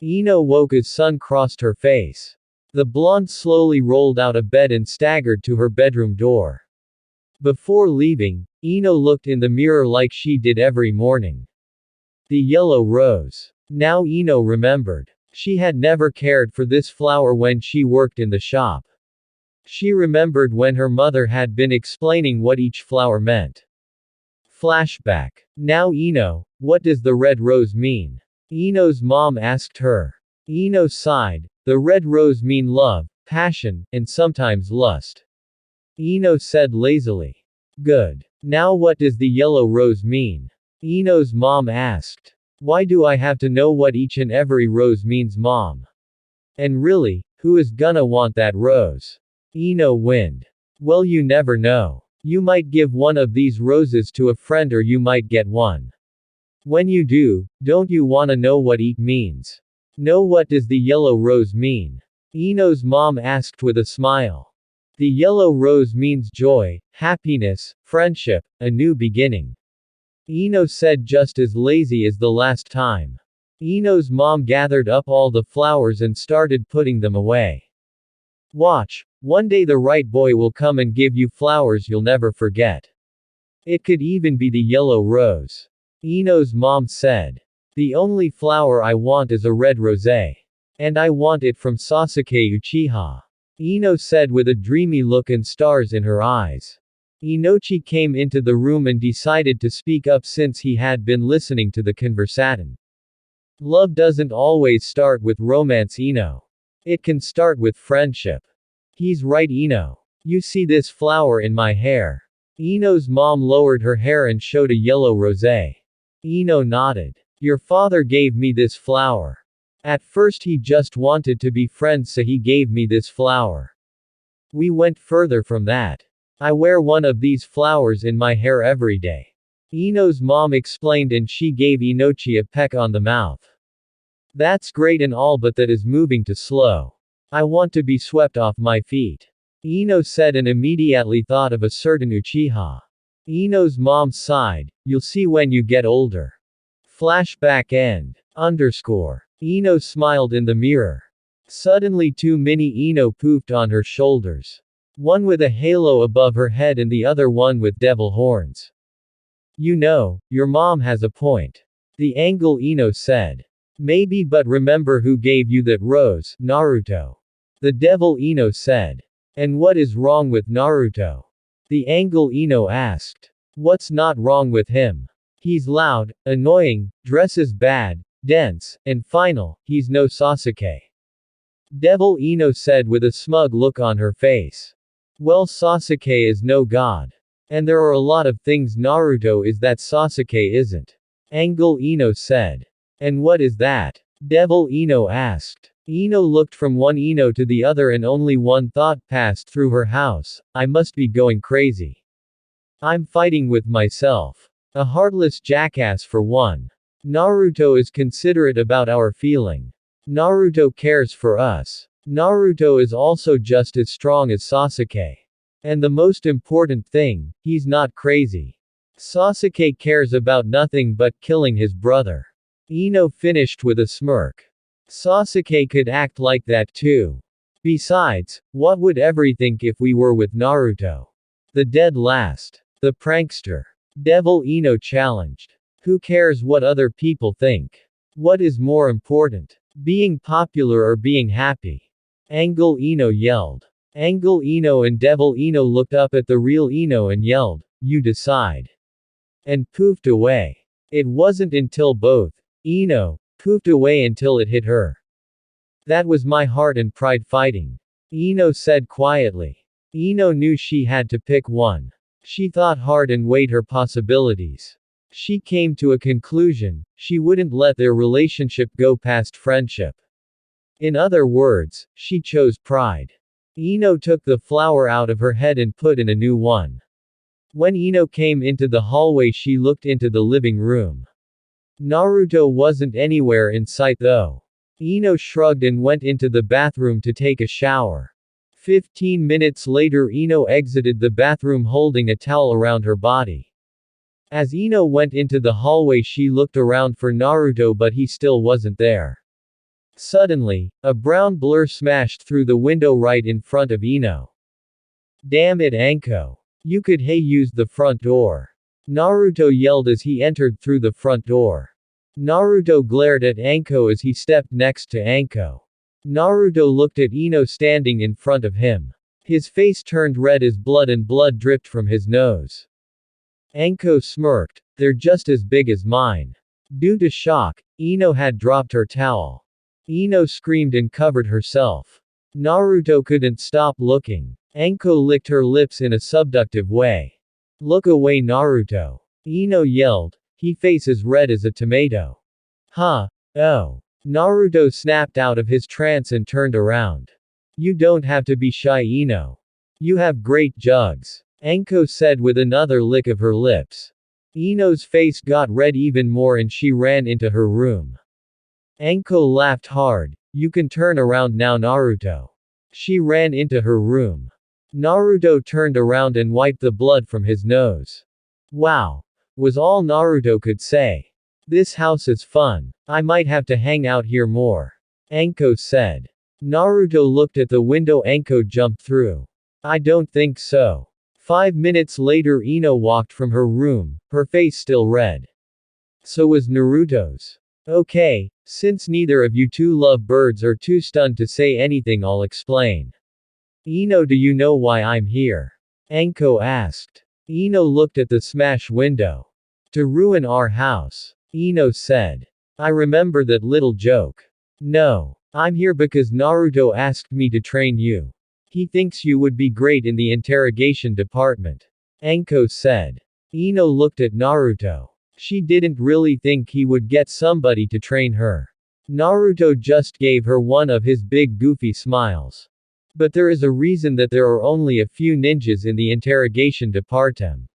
Ino woke as sun crossed her face. The blonde slowly rolled out of bed and staggered to her bedroom door. Before leaving, Ino looked in the mirror like she did every morning. The yellow rose. Now Ino remembered. She had never cared for this flower when she worked in the shop. She remembered when her mother had been explaining what each flower meant. Flashback. Now Ino, what does the red rose mean? Ino's mom asked her. Ino sighed. The red rose mean love, passion, and sometimes lust. Ino said lazily. Good. Now what does the yellow rose mean? Ino's mom asked. Why do I have to know what each and every rose means, mom? And really, who is gonna want that rose? Ino wind. Well, you never know. You might give one of these roses to a friend or you might get one. When you do, don't you wanna know what each means? No, what does the yellow rose mean? Ino's mom asked with a smile. The yellow rose means joy, happiness, friendship, a new beginning. Ino said just as lazy as the last time. Ino's mom gathered up all the flowers and started putting them away. Watch, one day the right boy will come and give you flowers you'll never forget. It could even be the yellow rose. Ino's mom said. The only flower I want is a red rosé. And I want it from Sasuke Uchiha. Ino said with a dreamy look and stars in her eyes. Inochi came into the room and decided to speak up since he had been listening to the conversation. Love doesn't always start with romance, Ino. It can start with friendship. He's right, Ino. You see this flower in my hair? Ino's mom lowered her hair and showed a yellow rosé. Ino nodded. Your father gave me this flower. At first he just wanted to be friends, so he gave me this flower. We went further from that. I wear one of these flowers in my hair every day. Ino's mom explained and she gave Inochi a peck on the mouth. That's great and all, but that is moving too slow. I want to be swept off my feet. Ino said and immediately thought of a certain Uchiha. Ino's mom sighed. You'll see when you get older. Flashback end. Ino smiled in the mirror. Suddenly two mini Ino poofed on her shoulders. One with a halo above her head and the other one with devil horns. You know, your mom has a point. The Erangle Ino said. Maybe, but remember who gave you that rose, Naruto. The devil Ino said. And what is wrong with Naruto? The Erangle Ino asked. What's not wrong with him? He's loud, annoying, dresses bad, dense, and final, he's no Sasuke. Devil Ino said with a smug look on her face. Well, Sasuke is no god. And there are a lot of things Naruto is that Sasuke isn't. Erangle Ino said. And what is that? Devil Ino asked. Ino looked from one Ino to the other and only one thought passed through her house. I must be going crazy. I'm fighting with myself. A heartless jackass for one. Naruto is considerate about our feeling. Naruto cares for us. Naruto is also just as strong as Sasuke. And the most important thing, he's not crazy. Sasuke cares about nothing but killing his brother. Ino finished with a smirk. Sasuke could act like that too. Besides, what would everyone think if we were with Naruto? The dead last. The prankster. Devil Ino challenged. Who cares what other people think? What is more important? Being popular or being happy? Erangle Ino yelled. Erangle Ino and Devil Ino looked up at the real Ino and yelled, you decide. And poofed away. It wasn't until both Ino poofed away until it hit her. That was my heart and pride fighting. Ino said quietly. Ino knew she had to pick one. She thought hard and weighed her possibilities. She came to a conclusion, she wouldn't let their relationship go past friendship. In other words, she chose pride. Ino took the flower out of her head and put in a new one. When Ino came into the hallway, she looked into the living room. Naruto wasn't anywhere in sight though. Ino shrugged and went into the bathroom to take a shower. 15 minutes later Ino exited the bathroom holding a towel around her body. As Ino went into the hallway she looked around for Naruto but he still wasn't there. Suddenly, a brown blur smashed through the window right in front of Ino. Damn it Anko. You could use the front door. Naruto yelled as he entered through the front door. Naruto glared at Anko as he stepped next to Anko. Naruto looked at Ino standing in front of him. His face turned red as blood and blood dripped from his nose. Anko smirked, "They're just as big as mine." Due to shock, Ino had dropped her towel. Ino screamed and covered herself. Naruto couldn't stop looking. Anko licked her lips in a subductive way. "Look away Naruto." Ino yelled, he face as red as a tomato. Huh? Oh. Naruto snapped out of his trance and turned around. "You don't have to be shy Ino. You have great jugs," Anko said with another lick of her lips. Ino's face got red even more and she ran into her room. Anko laughed hard. "You can turn around now Naruto." She ran into her room. Naruto turned around and wiped the blood from his nose. "Wow," was all Naruto could say. "This house is fun. I might have to hang out here more," Anko said. Naruto looked at the window Anko jumped through. "I don't think so." 5 minutes later Ino walked from her room, her face still red. So was Naruto's. "Okay, since neither of you two love birds or too stunned to say anything I'll explain." "Ino, do you know why I'm here?" Anko asked. Ino looked at the smash window. "To ruin our house," Ino said. "I remember that little joke." "No. I'm here because Naruto asked me to train you. He thinks you would be great in the interrogation department," Anko said. Ino looked at Naruto. She didn't really think he would get somebody to train her. Naruto just gave her one of his big goofy smiles. "But there is a reason that there are only a few ninjas in the interrogation department,"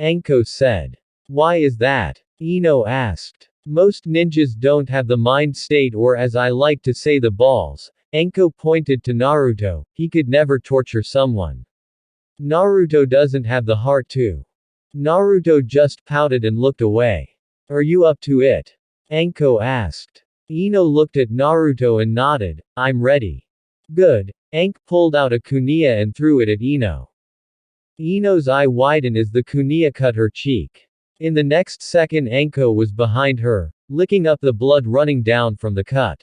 Anko said. "Why is that?" Ino asked. "Most ninjas don't have the mind state or as I like to say the balls." Anko pointed to Naruto, "He could never torture someone. Naruto doesn't have the heart to." Naruto just pouted and looked away. "Are you up to it?" Anko asked. Ino looked at Naruto and nodded, "I'm ready." "Good." Anko pulled out a kunai and threw it at Ino. Ino's eye widened as the kunai cut her cheek. In the next second Anko was behind her, licking up the blood running down from the cut.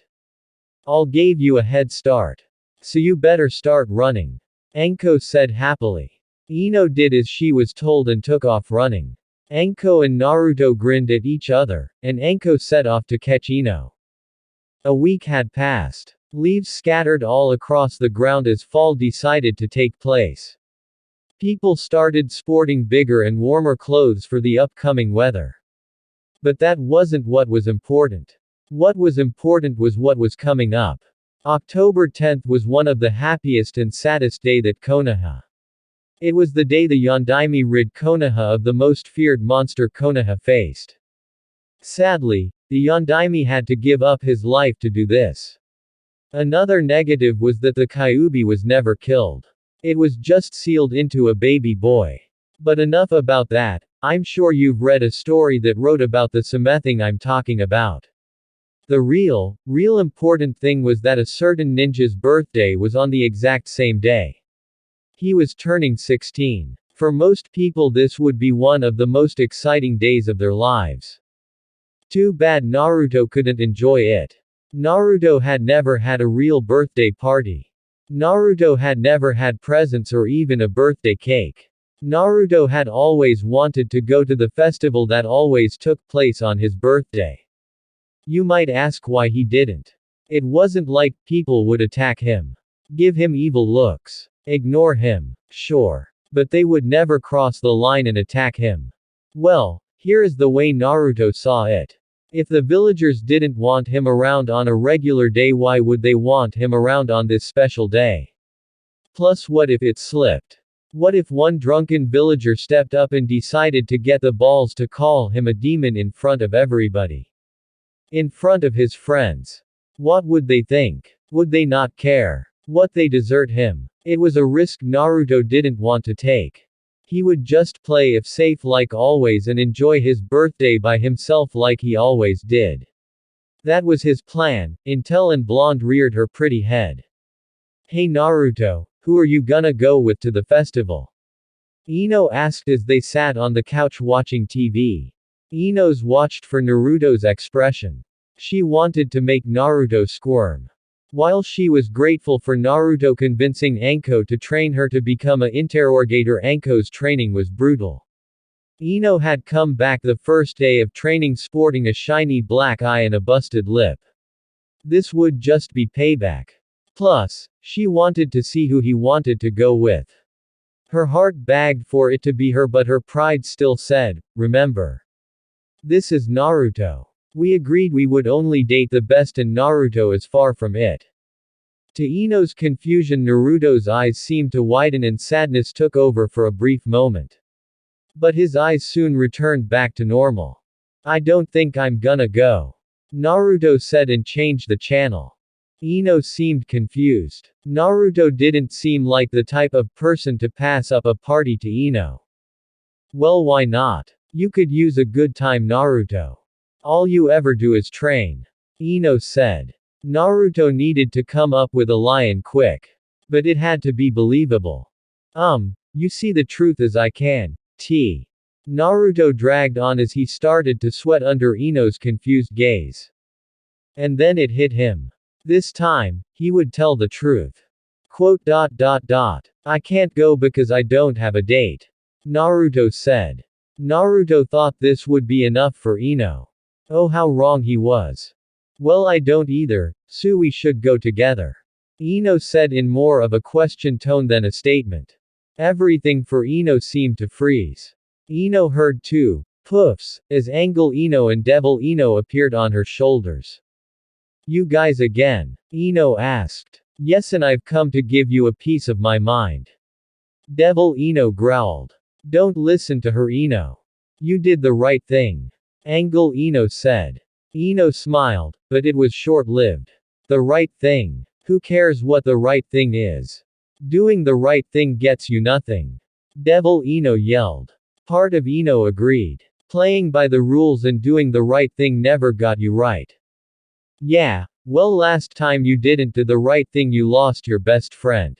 "I'll gave you a head start. So you better start running," Anko said happily. Ino did as she was told and took off running. Anko and Naruto grinned at each other, and Anko set off to catch Ino. A week had passed. Leaves scattered all across the ground as fall decided to take place. People started sporting bigger and warmer clothes for the upcoming weather. But that wasn't what was important. What was important was what was coming up. October 10th was one of the happiest and saddest day that Konoha. It was the day the Yondaime rid Konoha of the most feared monster Konoha faced. Sadly, the Yondaime had to give up his life to do this. Another negative was that the Kyuubi was never killed. It was just sealed into a baby boy. But enough about that, I'm sure you've read a story that wrote about the something I'm talking about. The real important thing was that a certain ninja's birthday was on the exact same day. He was turning 16. For most people this would be one of the most exciting days of their lives. Too bad Naruto couldn't enjoy it. Naruto had never had a real birthday party. Naruto had never had presents or even a birthday cake. Naruto had always wanted to go to the festival that always took place on his birthday. You might ask why he didn't. It wasn't like people would attack him, give him evil looks, ignore him. Sure. But they would never cross the line and attack him. Well, here is the way Naruto saw it. If the villagers didn't want him around on a regular day, why would they want him around on this special day? Plus, what if it slipped? What if one drunken villager stepped up and decided to get the balls to call him a demon in front of everybody? In front of his friends. What would they think? Would they not care? What they desert him? It was a risk Naruto didn't want to take. He would just play it safe like always and enjoy his birthday by himself like he always did. That was his plan, until and Blonde reared her pretty head. Hey Naruto, who are you gonna go with to the festival? Ino asked as they sat on the couch watching TV. Ino's watched for Naruto's expression. She wanted to make Naruto squirm. While she was grateful for Naruto convincing Anko to train her to become an interrogator, Anko's training was brutal. Ino had come back the first day of training sporting a shiny black eye and a busted lip. This would just be payback. Plus, she wanted to see who he wanted to go with. Her heart begged for it to be her, but her pride still said, remember. This is Naruto. We agreed we would only date the best and Naruto is far from it. To Ino's confusion, Naruto's eyes seemed to widen and sadness took over for a brief moment. But his eyes soon returned back to normal. I don't think I'm gonna go. Naruto said and changed the channel. Ino seemed confused. Naruto didn't seem like the type of person to pass up a party to Ino. Well, why not? You could use a good time, Naruto. All you ever do is train. Ino said. Naruto needed to come up with a line quick. But it had to be believable. You see the truth as I can. Naruto dragged on as he started to sweat under Ino's confused gaze. And then it hit him. This time, he would tell the truth. I can't go because I don't have a date. Naruto said. Naruto thought this would be enough for Ino. Oh, how wrong he was. Well, I don't either, so we should go together. Ino said in more of a question tone than a statement. Everything for Ino seemed to freeze. Ino heard two poofs as Angle Ino and Devil Ino appeared on her shoulders. You guys again? Ino asked. Yes, and I've come to give you a piece of my mind. Devil Ino growled. Don't listen to her, Ino. You did the right thing. Angle Ino said. Ino smiled, but it was short-lived. The right thing. Who cares what the right thing is? Doing the right thing gets you nothing. Devil Ino yelled. Part of Ino agreed. Playing by the rules and doing the right thing never got you right. Yeah, well, last time you didn't do the right thing, you lost your best friend.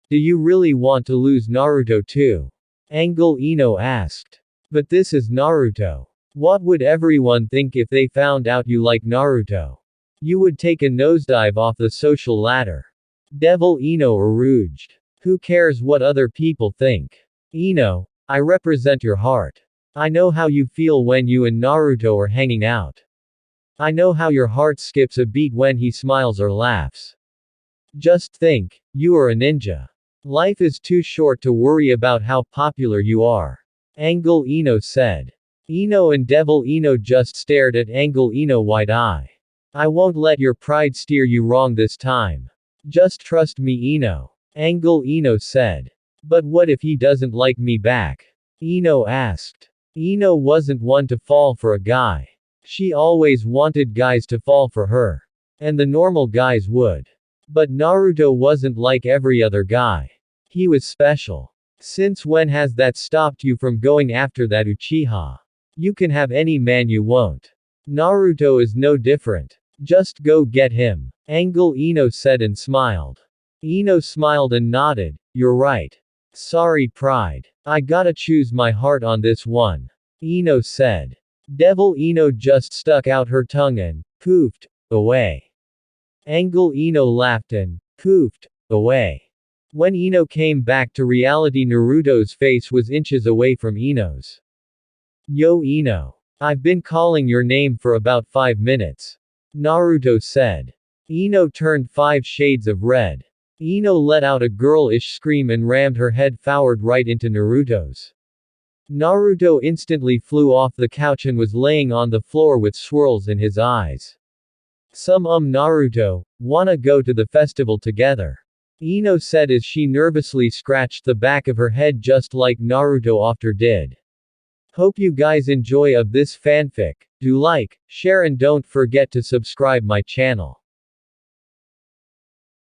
Do you really want to lose Naruto too? Angle Ino asked. But this is Naruto. What would everyone think if they found out you like Naruto? You would take a nosedive off the social ladder. Devil Ino urged. Who cares what other people think? Ino, I represent your heart. I know how you feel when you and Naruto are hanging out. I know how your heart skips a beat when he smiles or laughs. Just think, you are a ninja. Life is too short to worry about how popular you are. Angle Ino said. Ino and Devil Ino just stared at Angle Ino wide-eye. I won't let your pride steer you wrong this time. Just trust me, Ino. Angle Ino said. But what if he doesn't like me back? Ino asked. Ino wasn't one to fall for a guy. She always wanted guys to fall for her. And the normal guys would. But Naruto wasn't like every other guy. He was special. Since when has that stopped you from going after that Uchiha? You can have any man you want. Naruto is no different. Just go get him. Angle Ino said and smiled. Ino smiled and nodded. You're right. Sorry, pride. I gotta choose my heart on this one. Ino said. Devil Ino just stuck out her tongue and poofed away. Angle Ino laughed and poofed away. When Ino came back to reality, Naruto's face was inches away from Ino's. Yo Ino. I've been calling your name for about 5 minutes. Naruto said. Ino turned 5 shades of red. Ino let out a girl-ish scream and rammed her head forward right into Naruto's. Naruto instantly flew off the couch and was laying on the floor with swirls in his eyes. Naruto, wanna go to the festival together? Ino said as she nervously scratched the back of her head just like Naruto often did. Hope you guys enjoy of this fanfic. Do like, share and don't forget to subscribe my channel.